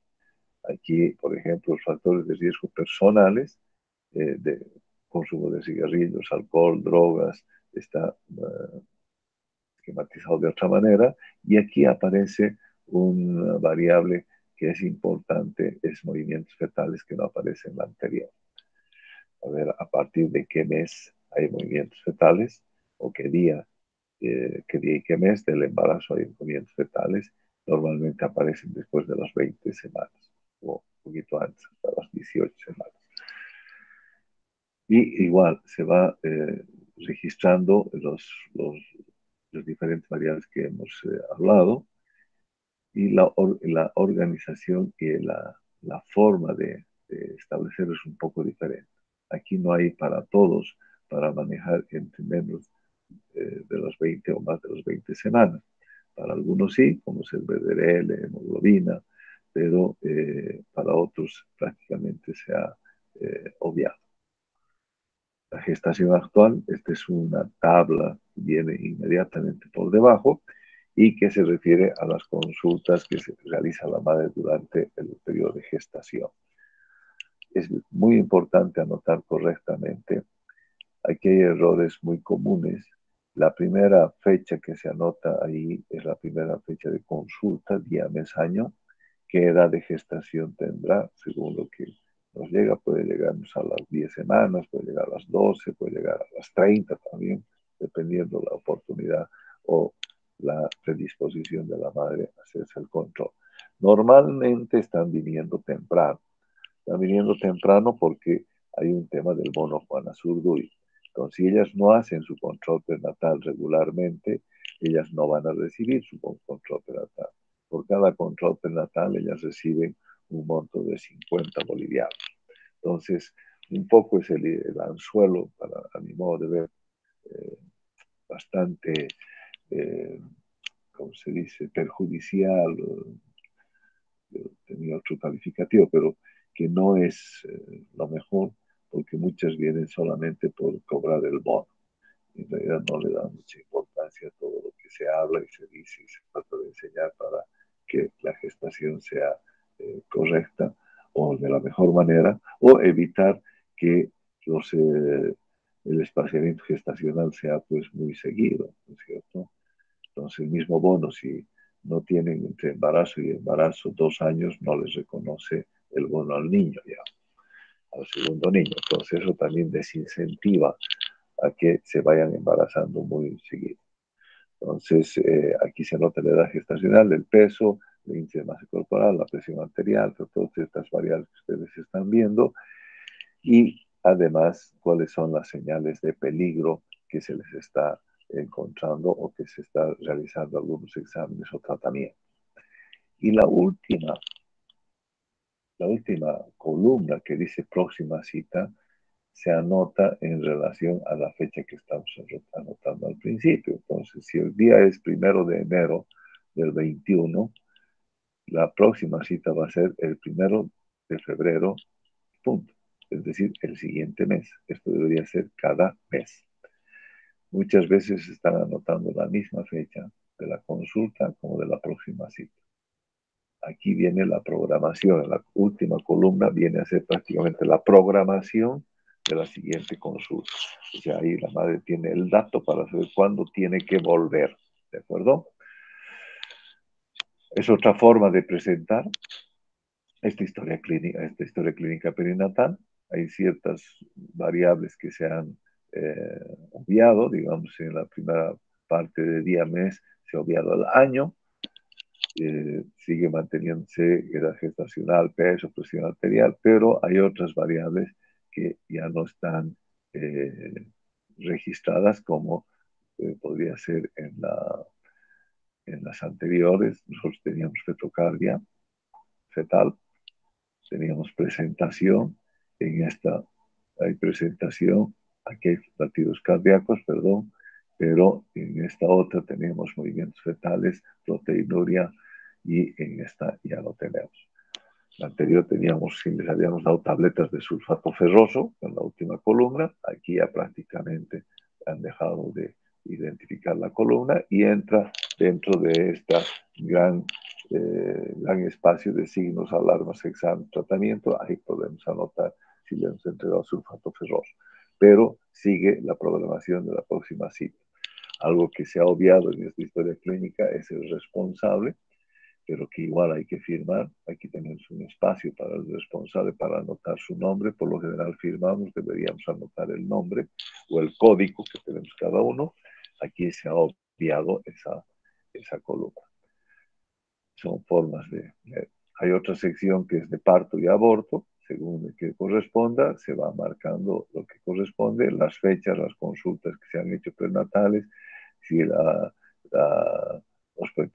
Aquí, por ejemplo, los factores de riesgo personales, de consumo de cigarrillos, alcohol, drogas, está esquematizado de otra manera. Y aquí aparece una variable que es importante, es movimientos fetales, que no aparece en la anterior. A ver a partir de qué mes hay movimientos fetales o qué día y qué mes del embarazo hay movimientos fetales. Normalmente aparecen después de las 20 semanas o un poquito antes, hasta las 18 semanas. Y igual se va registrando los diferentes variables que hemos hablado y la organización y la forma de establecer es un poco diferente. Aquí no hay para todos para manejar entre menos de las 20 o más de las 20 semanas. Para algunos sí, como es el BDRL, hemoglobina, pero para otros prácticamente se ha obviado. La gestación actual, esta es una tabla que viene inmediatamente por debajo y que se refiere a las consultas que se realiza la madre durante el periodo de gestación. Es muy importante anotar correctamente. Aquí hay errores muy comunes. La primera fecha que se anota ahí es la primera fecha de consulta, día, mes, año. ¿Qué edad de gestación tendrá? Según lo que nos llega, puede llegarnos a las 10 semanas, puede llegar a las 12, puede llegar a las 30 también, dependiendo la oportunidad o la predisposición de la madre a hacerse el control. Normalmente están viniendo temprano. Están viniendo temprano porque hay un tema del mono Juana Zurduy. Entonces, si ellas no hacen su control prenatal regularmente, ellas no van a recibir su control prenatal. Por cada control prenatal, ellas reciben un monto de 50 bolivianos. Entonces, un poco es el anzuelo, a mi modo de ver, bastante, ¿cómo se dice?, perjudicial. Tenía otro calificativo, pero que no es lo mejor, porque muchas vienen solamente por cobrar el bono. En realidad no le dan mucha importancia a todo lo que se habla y se dice y se trata de enseñar para que la gestación sea correcta o de la mejor manera, o evitar que el espaciamiento gestacional sea pues muy seguido, ¿no es cierto? Entonces el mismo bono, si no tienen entre embarazo y embarazo 2 años, no les reconoce el bono al niño ya, al segundo niño. Entonces eso también desincentiva a que se vayan embarazando muy seguido. Entonces, aquí se nota la edad gestacional, el peso, el índice de masa corporal, la presión arterial, todas estas variables que ustedes están viendo, y además cuáles son las señales de peligro que se les está encontrando o que se está realizando algunos exámenes o tratamientos. Y la última columna que dice próxima cita se anota en relación a la fecha que estamos anotando al principio. Entonces, si el día es 1 de enero del 21, la próxima cita va a ser el 1 de febrero, punto. Es decir, el siguiente mes. Esto debería ser cada mes. Muchas veces están anotando la misma fecha de la consulta como de la próxima cita. Aquí viene la programación. La última columna viene a ser prácticamente la programación de la siguiente consulta. O sea, ahí la madre tiene el dato para saber cuándo tiene que volver. ¿De acuerdo? Es otra forma de presentar esta historia clínica perinatal. Hay ciertas variables que se han obviado, digamos, en la primera parte de día mes se ha obviado el año, sigue manteniéndose edad gestacional, peso, presión arterial, pero hay otras variables que ya no están registradas como podría ser en las anteriores. Nosotros teníamos fetocardia fetal, teníamos presentación, en esta hay presentación, aquí hay latidos cardíacos, perdón, pero en esta otra tenemos movimientos fetales, proteinuria, y en esta ya lo tenemos. La anterior teníamos, si les habíamos dado tabletas de sulfato ferroso en la última columna, aquí ya prácticamente han dejado de identificar la columna y entra dentro de esta gran espacio de signos, alarmas, examen, tratamiento. Ahí podemos anotar si le hemos entregado sulfato ferroso. Pero sigue la programación de la próxima cita. Algo que se ha obviado en esta historia clínica es el responsable, pero que igual hay que firmar. Aquí tenemos un espacio para el responsable para anotar su nombre. Por lo general firmamos, deberíamos anotar el nombre o el código que tenemos cada uno. Aquí se ha obviado esa columna. Son formas de. Hay otra sección que es de parto y aborto. Según el que corresponda, se va marcando lo que corresponde, las fechas, las consultas que se han hecho prenatales, si la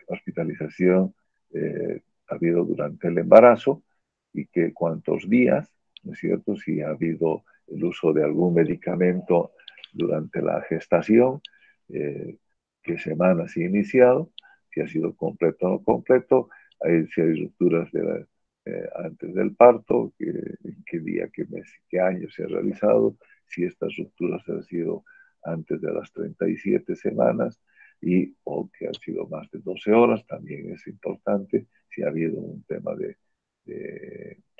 hospitalización ha habido durante el embarazo y que cuántos días, ¿no es cierto? Si ha habido el uso de algún medicamento durante la gestación, qué semanas se ha iniciado, si ha sido completo o no completo, si hay rupturas antes del parto, en qué día, qué mes, qué año se ha realizado, si estas rupturas han sido antes de las 37 semanas o que han sido más de 12 horas, también es importante, si ha habido un tema de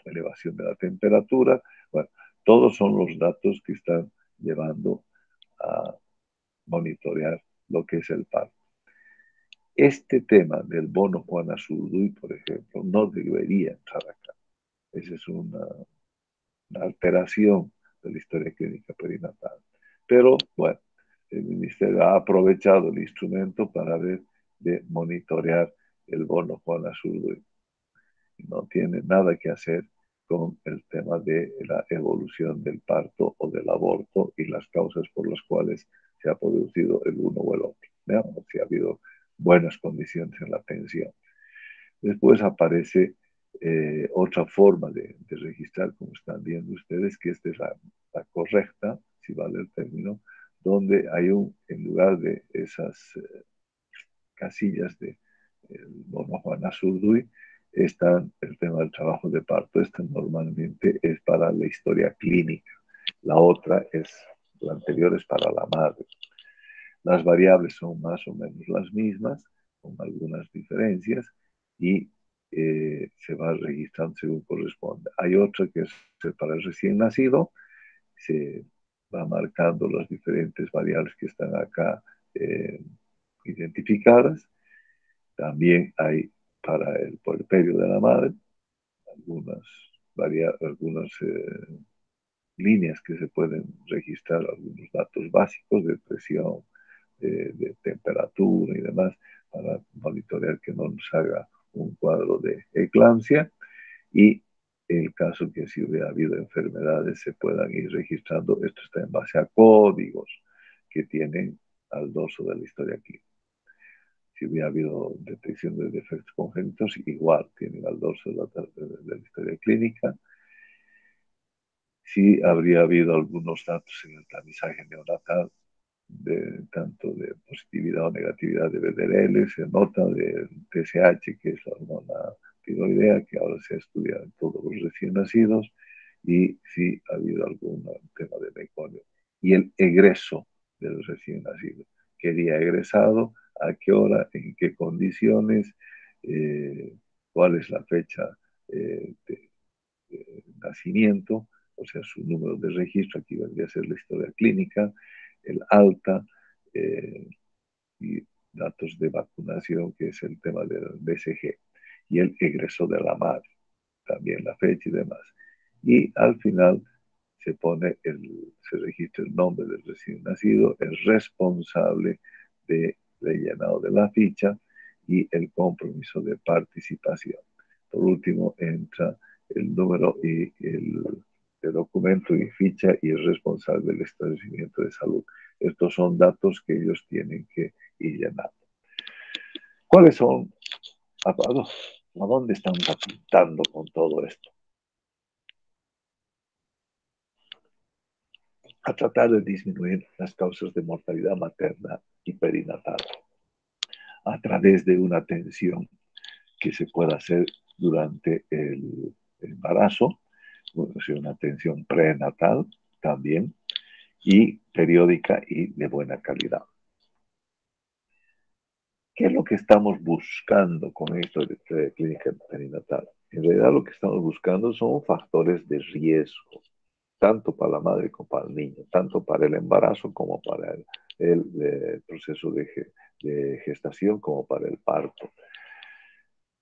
elevación de la temperatura. Bueno, todos son los datos que están llevando a monitorear lo que es el parto. Este tema del bono Juana Zurduy, por ejemplo, no debería entrar acá. Esa es una alteración de la historia clínica perinatal. Pero, bueno, el ministerio ha aprovechado el instrumento para ver de monitorear el bono Juana Zurduy. No tiene nada que hacer con el tema de la evolución del parto o del aborto y las causas por las cuales se ha producido el uno o el otro, ¿no? O si ha habido buenas condiciones en la atención. Después aparece otra forma de registrar, como están viendo ustedes, que esta es la correcta, si vale el término, donde hay en lugar de esas casillas de Bono Juana Zurduy, está el tema del trabajo de parto. Esta normalmente es para la historia clínica. La otra la anterior es para la madre. Las variables son más o menos las mismas, con algunas diferencias, y se va registrando según corresponde. Hay otra que es para el recién nacido, se va marcando las diferentes variables que están acá identificadas. También hay para el puerperio de la madre algunas líneas que se pueden registrar, algunos datos básicos de presión, de temperatura y demás, para monitorear que no nos haga un cuadro de eclampsia, y en el caso que si hubiera habido enfermedades se puedan ir registrando. Esto está en base a códigos que tienen al dorso de la historia clínica. Si hubiera habido detección de defectos congénitos, igual tienen al dorso de la historia clínica. Sí habría habido algunos datos en el tamizaje neonatal, tanto de positividad o negatividad de VDRL, se nota del TSH, que es la hormona tiroidea, que ahora se estudia en todos los recién nacidos, y sí ha habido algún tema de meconio. Y el egreso del recién nacido. ¿Qué día ha egresado? ¿A qué hora? ¿En qué condiciones? ¿Cuál es la fecha de nacimiento? O sea, su número de registro, aquí vendría a ser la historia clínica, el alta y datos de vacunación, que es el tema del BCG, y el egreso de la madre, también la fecha y demás. Y al final se registra el nombre del recién nacido, el responsable del llenado de la ficha y el compromiso de participación. Por último, entra el número y el documento y ficha y el responsable del establecimiento de salud. Estos son datos que ellos tienen que ir llenando. ¿Cuáles son? ¿A dónde estamos apuntando con todo esto? A tratar de disminuir las causas de mortalidad materna y perinatal a través de una atención que se pueda hacer durante el embarazo, una atención prenatal también, y periódica y de buena calidad. ¿Qué es lo que estamos buscando con esto de clínica perinatal? En realidad lo que estamos buscando son factores de riesgo, tanto para la madre como para el niño, tanto para el embarazo como para el proceso de gestación como para el parto.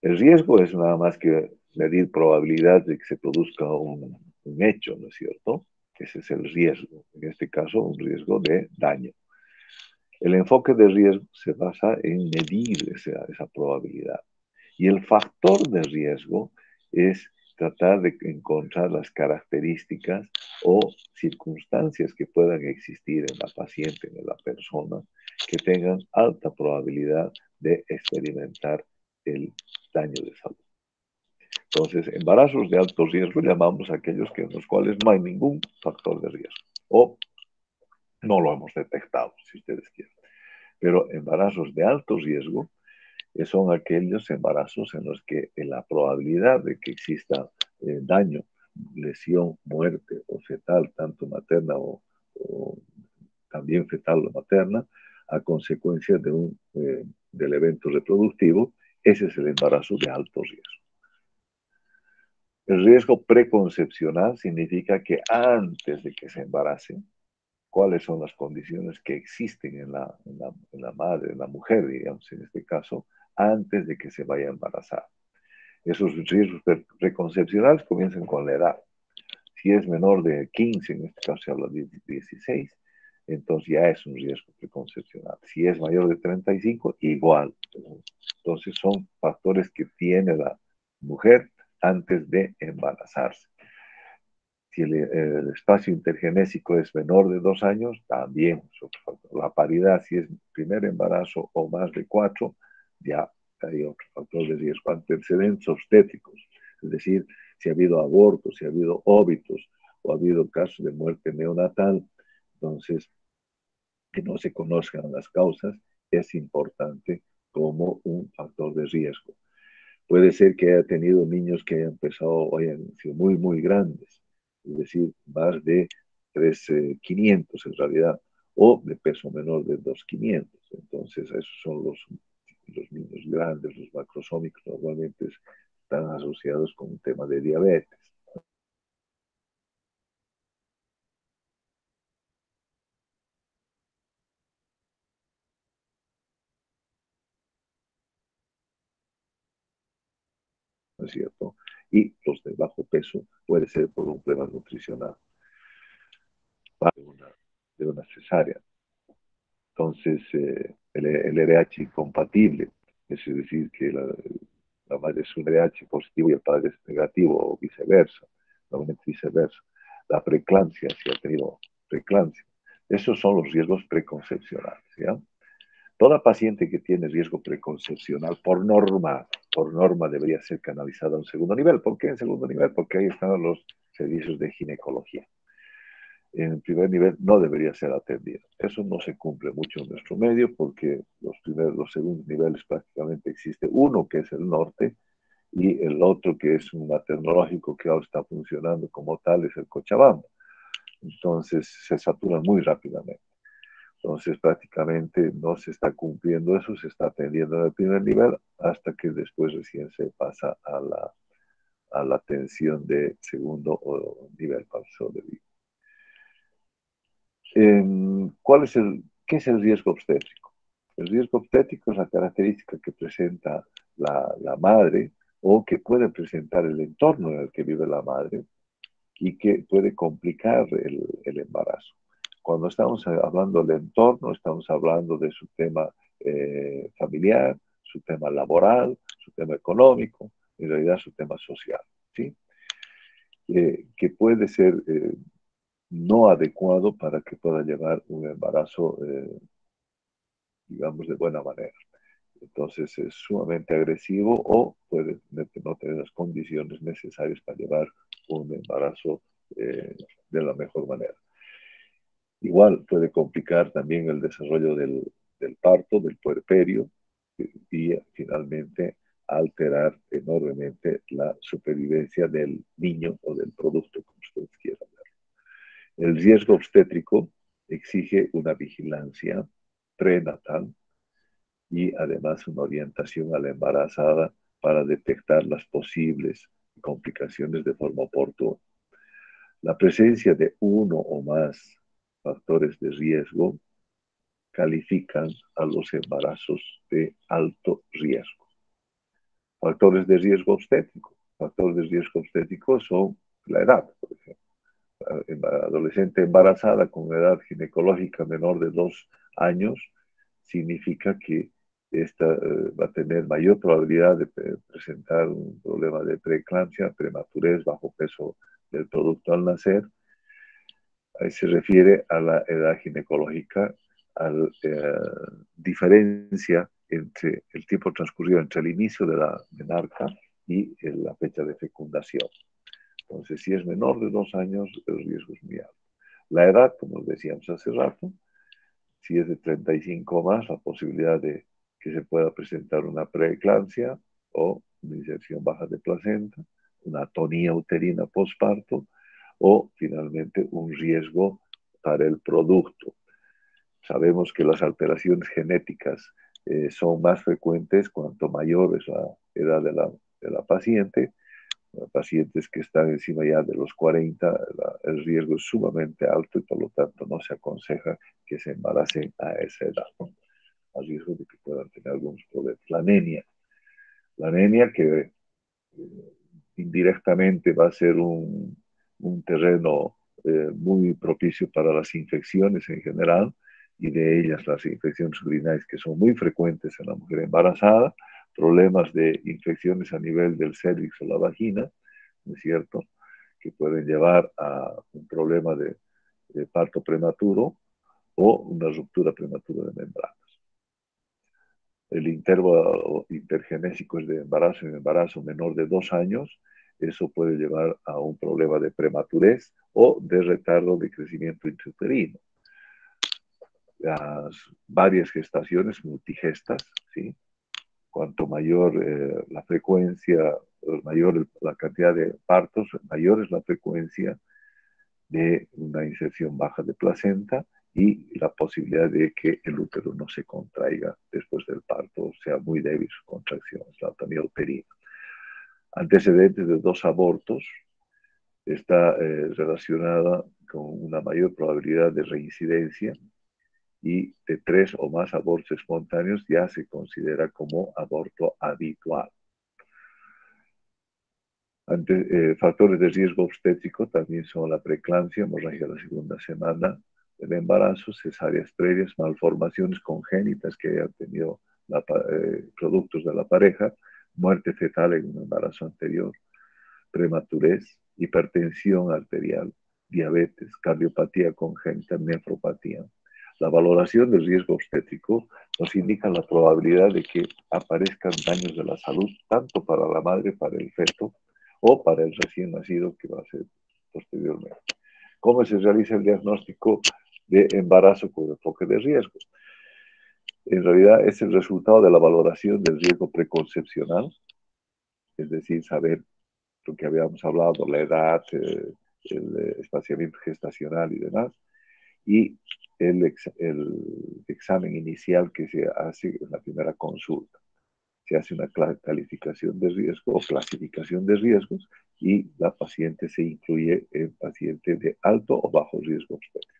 El riesgo es nada más que medir probabilidad de que se produzca un hecho, ¿no es cierto? Ese es el riesgo, en este caso un riesgo de daño. El enfoque de riesgo se basa en medir esa probabilidad. Y el factor de riesgo es tratar de encontrar las características o circunstancias que puedan existir en la paciente, en la persona, que tengan alta probabilidad de experimentar el daño de salud. Entonces, embarazos de alto riesgo llamamos a aquellos en los cuales no hay ningún factor de riesgo o no lo hemos detectado, si ustedes quieren. Pero embarazos de alto riesgo son aquellos embarazos en los que la probabilidad de que exista daño, lesión, muerte o fetal, tanto materna o también fetal o materna, a consecuencia del evento reproductivo, ese es el embarazo de alto riesgo. El riesgo preconcepcional significa que antes de que se embarace, cuáles son las condiciones que existen en la madre, en la mujer, digamos, en este caso, antes de que se vaya a embarazar. Esos riesgos preconcepcionales comienzan con la edad. Si es menor de 15, en este caso se habla de 16, entonces ya es un riesgo preconcepcional. Si es mayor de 35, igual. Entonces son factores que tiene la mujer antes de embarazarse. Si el espacio intergenésico es menor de 2 años, también es otro factor. La paridad, si es primer embarazo o más de 4, ya hay otro factor de riesgo. Antecedentes obstétricos, es decir, si ha habido abortos, si ha habido óbitos o ha habido casos de muerte neonatal, entonces que no se conozcan las causas es importante como un factor de riesgo. Puede ser que haya tenido niños que hayan empezado o hayan sido muy, muy grandes, es decir, más de 3,500 en realidad, o de peso menor de 2,500. Entonces, esos son los niños grandes, los macrosómicos, normalmente están asociados con un tema de diabetes. ¿No es cierto? Y los de bajo peso puede ser por un problema nutricional de una cesárea. Entonces, el RH compatible, es decir, que la madre es un RH positivo y el padre es negativo, o viceversa, normalmente viceversa. La preeclampsia, si ha tenido preeclampsia, Esos son los riesgos preconcepcionales, ¿ya? Toda paciente que tiene riesgo preconcepcional, por norma debería ser canalizada a un segundo nivel. ¿Por qué en segundo nivel? Porque ahí están los servicios de ginecología. En primer nivel no debería ser atendido. Eso no se cumple mucho en nuestro medio porque los segundos niveles prácticamente existe uno que es el norte y el otro que es un tecnológico que ahora está funcionando como tal es el Cochabamba. Entonces se saturan muy rápidamente. Entonces prácticamente no se está cumpliendo eso, se está atendiendo en el primer nivel hasta que después recién se pasa a la atención de segundo nivel para sobrevivo. ¿Qué es el riesgo obstétrico? El riesgo obstétrico es la característica que presenta la madre o que puede presentar el entorno en el que vive la madre y que puede complicar el embarazo. Cuando estamos hablando del entorno, estamos hablando de su tema familiar, su tema laboral, su tema económico, en realidad su tema social, ¿sí? Que puede ser no adecuado para que pueda llevar un embarazo, digamos, de buena manera. Entonces es sumamente agresivo o puede no tener las condiciones necesarias para llevar un embarazo de la mejor manera. Igual puede complicar también el desarrollo del parto, del puerperio y finalmente alterar enormemente la supervivencia del niño o del producto, como ustedes quieran ver. El riesgo obstétrico exige una vigilancia prenatal y además una orientación a la embarazada para detectar las posibles complicaciones de forma oportuna. La presencia de uno o más factores de riesgo califican a los embarazos de alto riesgo. Factores de riesgo obstétrico. Factores de riesgo obstétrico son la edad, por ejemplo. Adolescente embarazada con edad ginecológica menor de 2 años significa que esta va a tener mayor probabilidad de presentar un problema de preeclampsia, prematurez, bajo peso del producto al nacer. Ahí se refiere a la edad ginecológica, a la diferencia entre el tiempo transcurrido entre el inicio de la menarca y la fecha de fecundación. Entonces, si es menor de 2 años, el riesgo es muy alto. La edad, como decíamos hace rato, si es de 35 o más, la posibilidad de que se pueda presentar una preeclampsia o una inserción baja de placenta, una atonía uterina postparto o finalmente un riesgo para el producto. Sabemos que las alteraciones genéticas son más frecuentes cuanto mayor es la edad de la paciente. Pacientes que están encima ya de los 40, el riesgo es sumamente alto y por lo tanto no se aconseja que se embaracen a esa edad, ¿no? A riesgo de que puedan tener algunos problemas. La anemia que indirectamente va a ser un terreno muy propicio para las infecciones en general y de ellas las infecciones urinarias que son muy frecuentes en la mujer embarazada, problemas de infecciones a nivel del cervix o la vagina, ¿no es cierto?, que pueden llevar a un problema de parto prematuro o una ruptura prematura de membranas. El intervalo intergenésico es de embarazo en embarazo menor de 2 años, eso puede llevar a un problema de prematurez o de retardo de crecimiento intrauterino. Las varias gestaciones multigestas, ¿sí? Cuanto mayor la frecuencia, mayor la cantidad de partos, mayor es la frecuencia de una inserción baja de placenta y la posibilidad de que el útero no se contraiga después del parto, o sea, muy débil su contracción, la atonía uterina. Antecedentes de 2 abortos está relacionada con una mayor probabilidad de reincidencia y de 3 o más abortos espontáneos ya se considera como aborto habitual. Factores de riesgo obstétrico también son la preeclampsia, hemorragia de la segunda semana del embarazo, cesáreas previas, malformaciones congénitas que hayan tenido productos de la pareja, muerte fetal en un embarazo anterior, prematurez, hipertensión arterial, diabetes, cardiopatía congénita, nefropatía. La valoración del riesgo obstétrico nos indica la probabilidad de que aparezcan daños de la salud, tanto para la madre, para el feto, o para el recién nacido que va a ser posteriormente. ¿Cómo se realiza el diagnóstico de embarazo con enfoque de riesgo? En realidad es el resultado de la valoración del riesgo preconcepcional, es decir, saber lo que habíamos hablado, la edad, el espaciamiento gestacional y demás, y el examen inicial que se hace en la primera consulta. Se hace una calificación de riesgo o clasificación de riesgos y la paciente se incluye en paciente de alto o bajo riesgo obstétrico.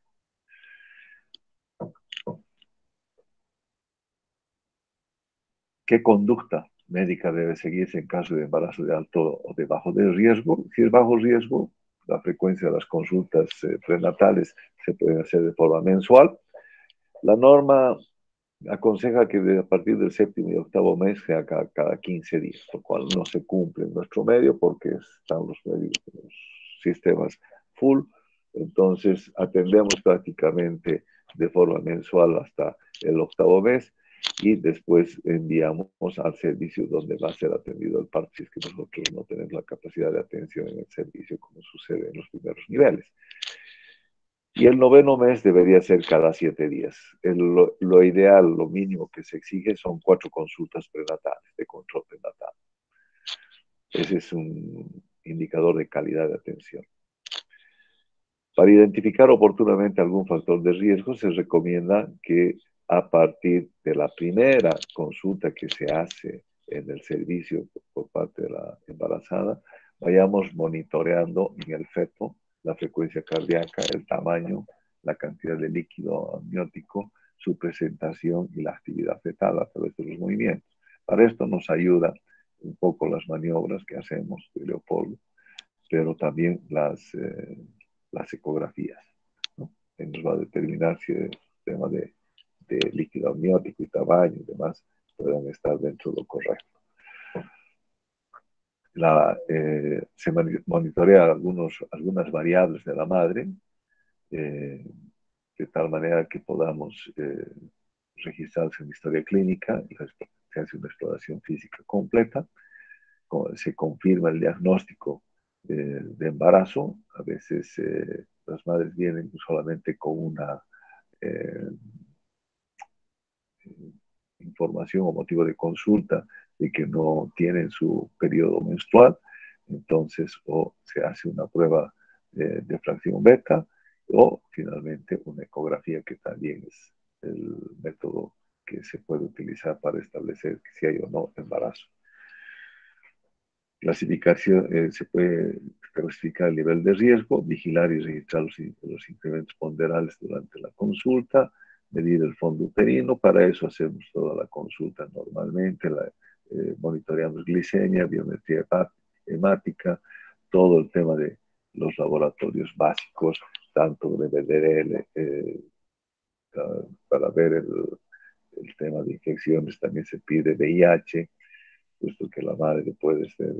¿Qué conducta médica debe seguirse en caso de embarazo de alto o de bajo riesgo? Si es bajo riesgo, la frecuencia de las consultas prenatales se puede hacer de forma mensual. La norma aconseja que a partir del séptimo y octavo mes sea cada 15 días, lo cual no se cumple en nuestro medio porque están los sistemas full. Entonces atendemos prácticamente de forma mensual hasta el octavo mes y después enviamos al servicio donde va a ser atendido el parto si es que nosotros no tenemos la capacidad de atención en el servicio como sucede en los primeros niveles. Y el noveno mes debería ser cada 7 días. Lo ideal, lo mínimo que se exige son 4 consultas prenatales de control prenatal. Ese es un indicador de calidad de atención. Para identificar oportunamente algún factor de riesgo, se recomienda que a partir de la primera consulta que se hace en el servicio por parte de la embarazada, vayamos monitoreando en el feto la frecuencia cardíaca, el tamaño, la cantidad de líquido amniótico, su presentación y la actividad fetal a través de los movimientos. Para esto nos ayuda un poco las maniobras que hacemos de Leopoldo, pero también las ecografías, ¿no? Nos va a determinar si el tema de líquido amniótico y tamaño y demás puedan estar dentro de lo correcto. Se monitorea algunas variables de la madre, de tal manera que podamos registrarse en historia clínica, se hace una exploración física completa, se confirma el diagnóstico de embarazo. A veces las madres vienen solamente con una información o motivo de consulta de que no tienen su periodo menstrual, entonces o se hace una prueba de fracción beta o finalmente una ecografía, que también es el método que se puede utilizar para establecer si hay o no embarazo. Clasificación, se puede clasificar el nivel de riesgo, vigilar y registrar los incrementos ponderales durante la consulta, medir el fondo uterino. Para eso hacemos toda la consulta normalmente, monitoreamos glicemia, biometría hemática, todo el tema de los laboratorios básicos, tanto de BDRL, para ver el tema de infecciones, también se pide VIH, puesto que la madre puede ser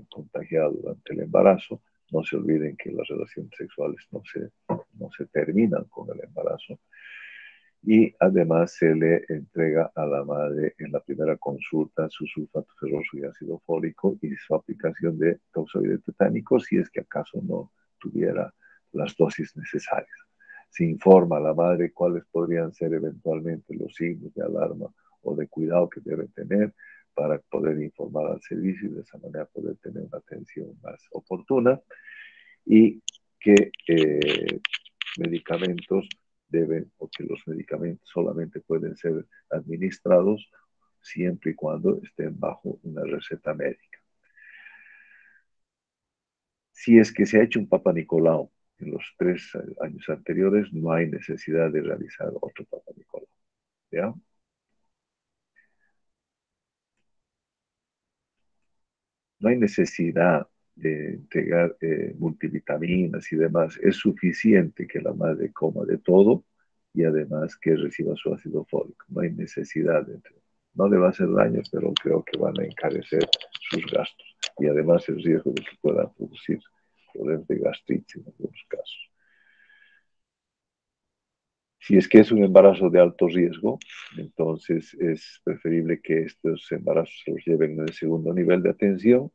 contagiada durante el embarazo. No se olviden que las relaciones sexuales no se terminan con el embarazo. Y además se le entrega a la madre en la primera consulta su sulfato ferroso y ácido fólico y su aplicación de toxoide tetánico si es que acaso no tuviera las dosis necesarias. Se informa a la madre cuáles podrían ser eventualmente los signos de alarma o de cuidado que debe tener para poder informar al servicio y de esa manera poder tener una atención más oportuna, y que medicamentos deben, o que los medicamentos solamente pueden ser administrados siempre y cuando estén bajo una receta médica. Si es que se ha hecho un Papa Nicolau en los 3 años anteriores, no hay necesidad de realizar otro Papa Nicolau, ¿ya? No hay necesidad de entregar multivitaminas y demás. Es suficiente que la madre coma de todo y además que reciba su ácido fólico. No hay necesidad de entregar. No le va a hacer daño, pero creo que van a encarecer sus gastos. Y además el riesgo de que puedan producir problemas de gastritis en algunos casos. Si es que es un embarazo de alto riesgo, entonces es preferible que estos embarazos se los lleven en el segundo nivel de atención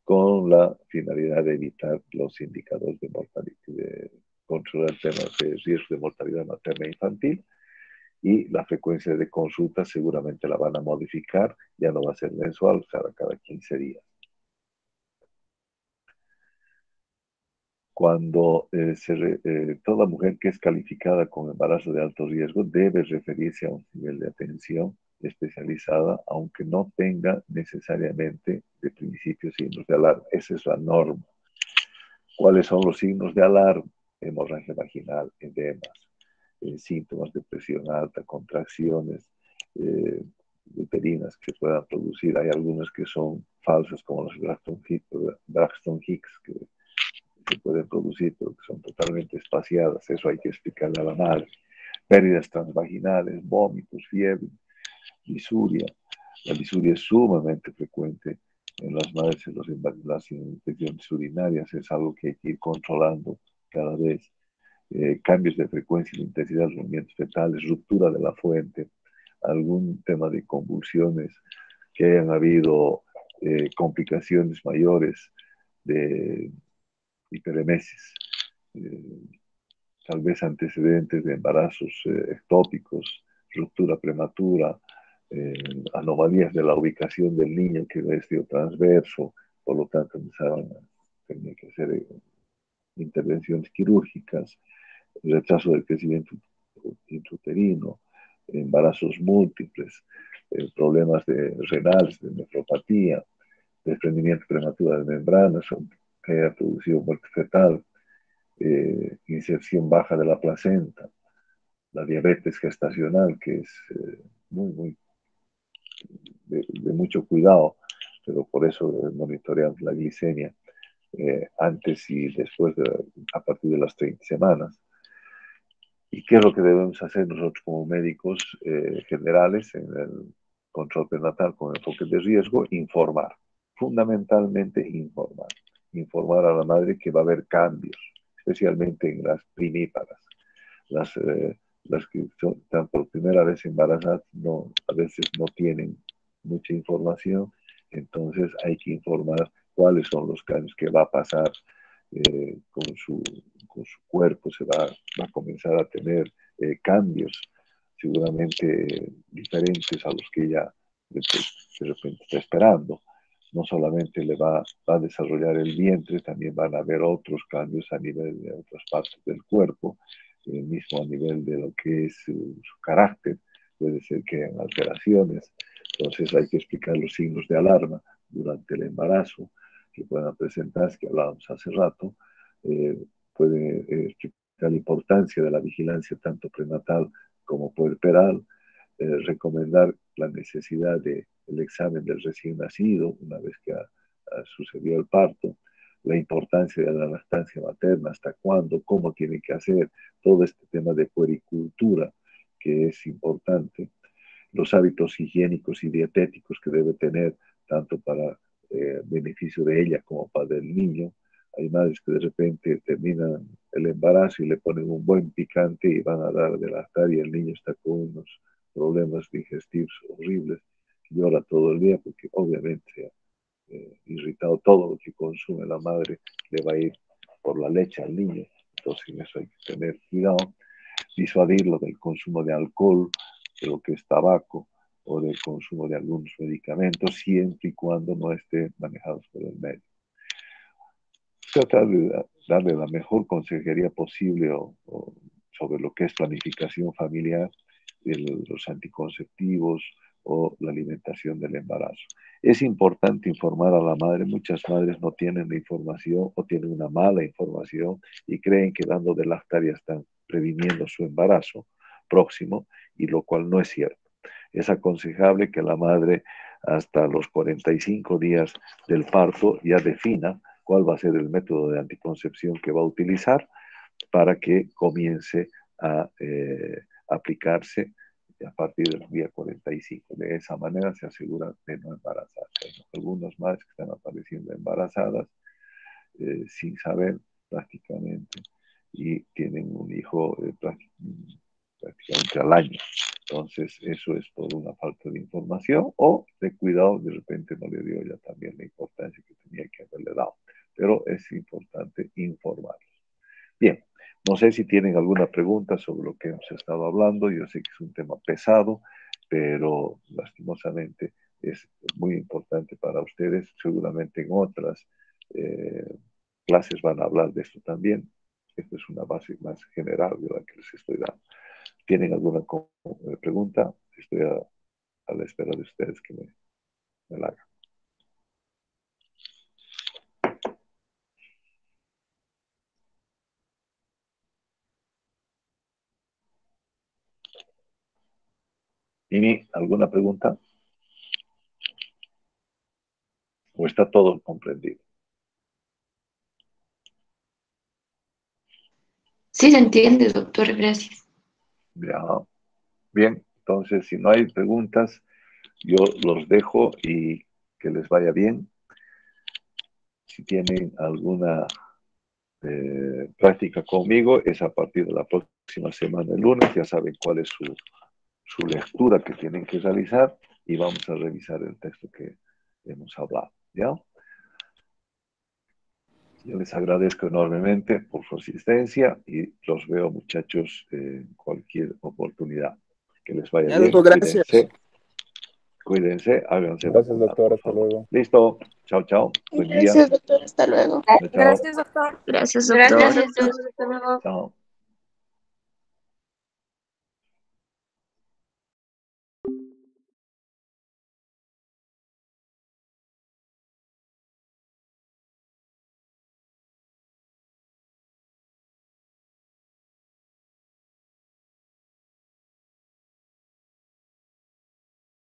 con la finalidad de evitar los indicadores de mortalidad, de controlar temas de riesgo de mortalidad materna e infantil, y la frecuencia de consulta seguramente la van a modificar, ya no va a ser mensual, será cada 15 días. Cuando toda mujer que es calificada con embarazo de alto riesgo debe referirse a un nivel de atención especializada, aunque no tenga necesariamente de principio signos de alarma. Esa es la norma. ¿Cuáles son los signos de alarma? Hemorragia vaginal, edemas, síntomas de presión alta, contracciones uterinas que se puedan producir. Hay algunas que son falsas, como los Braxton Hicks, que se pueden producir, pero que son totalmente espaciadas. Eso hay que explicarle a la madre. Pérdidas transvaginales, vómitos, fiebre, lisuria. La lisuria es sumamente frecuente en las madres, las infecciones urinarias. Es algo que hay que ir controlando cada vez. Cambios de frecuencia y de intensidad de los movimientos fetales, ruptura de la fuente, algún tema de convulsiones, que hayan habido complicaciones mayores de hiperemesis, eh, tal vez antecedentes de embarazos ectópicos, ruptura prematura, anomalías de la ubicación del niño que es transverso, por lo tanto tener que hacer intervenciones quirúrgicas, retraso del crecimiento intrauterino, embarazos múltiples, problemas renales, de nefropatía, desprendimiento prematuro de membranas, que haya producido muerte fetal, inserción baja de la placenta, la diabetes gestacional, que es muy de mucho cuidado, pero por eso monitoreamos la glicemia antes y después, a partir de las 30 semanas. ¿Y qué es lo que debemos hacer nosotros como médicos generales en el control prenatal con enfoque de riesgo? Informar, fundamentalmente informar. Informar a la madre que va a haber cambios, especialmente en las primíparas. Las que están por primera vez embarazadas a veces no tienen mucha información, entonces hay que informar cuáles son los cambios que va a pasar con su cuerpo, va a comenzar a tener cambios seguramente diferentes a los que ella de repente está esperando. No solamente va a desarrollar el vientre, también van a haber otros cambios a nivel de otras partes del cuerpo, mismo a nivel de lo que es su carácter. Puede ser que hayan alteraciones, entonces hay que explicar los signos de alarma durante el embarazo que puedan presentarse, que hablábamos hace rato. Puede explicar la importancia de la vigilancia tanto prenatal como puerperal, recomendar la necesidad del examen del recién nacido una vez que sucedió el parto, la importancia de la lactancia materna, hasta cuándo, cómo tiene que hacer, todo este tema de puericultura que es importante, los hábitos higiénicos y dietéticos que debe tener tanto para beneficio de ella como para el niño. Hay madres que de repente terminan el embarazo y le ponen un buen picante y van a dar de lactar y el niño está con unos problemas digestivos horribles, llora todo el día porque obviamente irritado todo lo que consume la madre le va a ir por la leche al niño. Entonces en eso hay que tener cuidado, disuadirlo del consumo de alcohol, de lo que es tabaco o del consumo de algunos medicamentos, siempre y cuando no estén manejados por el médico. Tratar de darle la mejor consejería posible sobre lo que es planificación familiar, los anticonceptivos o la alimentación del embarazo. Es importante informar a la madre. Muchas madres no tienen la información o tienen una mala información y creen que dando de lactar ya están previniendo su embarazo próximo, y lo cual no es cierto. Es aconsejable que la madre hasta los 45 días del parto ya defina cuál va a ser el método de anticoncepción que va a utilizar para que comience a aplicarse a partir del día 45. De esa manera se asegura de no embarazarse. Hay algunas madres que están apareciendo embarazadas sin saber prácticamente y tienen un hijo prácticamente al año. Entonces, eso es por una falta de información o de cuidado, de repente no le dio ya también la importancia que tenía que haberle dado. Pero es importante informar. Bien, no sé si tienen alguna pregunta sobre lo que hemos estado hablando. Yo sé que es un tema pesado, pero lastimosamente es muy importante para ustedes. Seguramente en otras eh, clases van a hablar de esto también. Esta es una base más general de la que les estoy dando. ¿Tienen alguna pregunta? Estoy a la espera de ustedes que me la hagan. ¿Mimi, alguna pregunta? ¿O está todo comprendido? Sí se entiende, doctor, gracias. Ya. Bien, entonces si no hay preguntas, yo los dejo y que les vaya bien. Si tienen alguna práctica conmigo, es a partir de la próxima semana, el lunes. Ya saben cuál es su lectura que tienen que realizar y vamos a revisar el texto que hemos hablado. ¿Ya? Yo les agradezco enormemente por su asistencia y los veo, muchachos, en cualquier oportunidad. Que les vaya Ya, bien, doctor, gracias. cuídense, háganse Gracias, vacunar, doctor. por Hasta favor. luego. Listo, chao, chao, buen día. Gracias, doctor. Hasta luego. Chao, chao. Gracias, doctor. Gracias, doctor. Gracias, doctor. Hasta luego. Chao.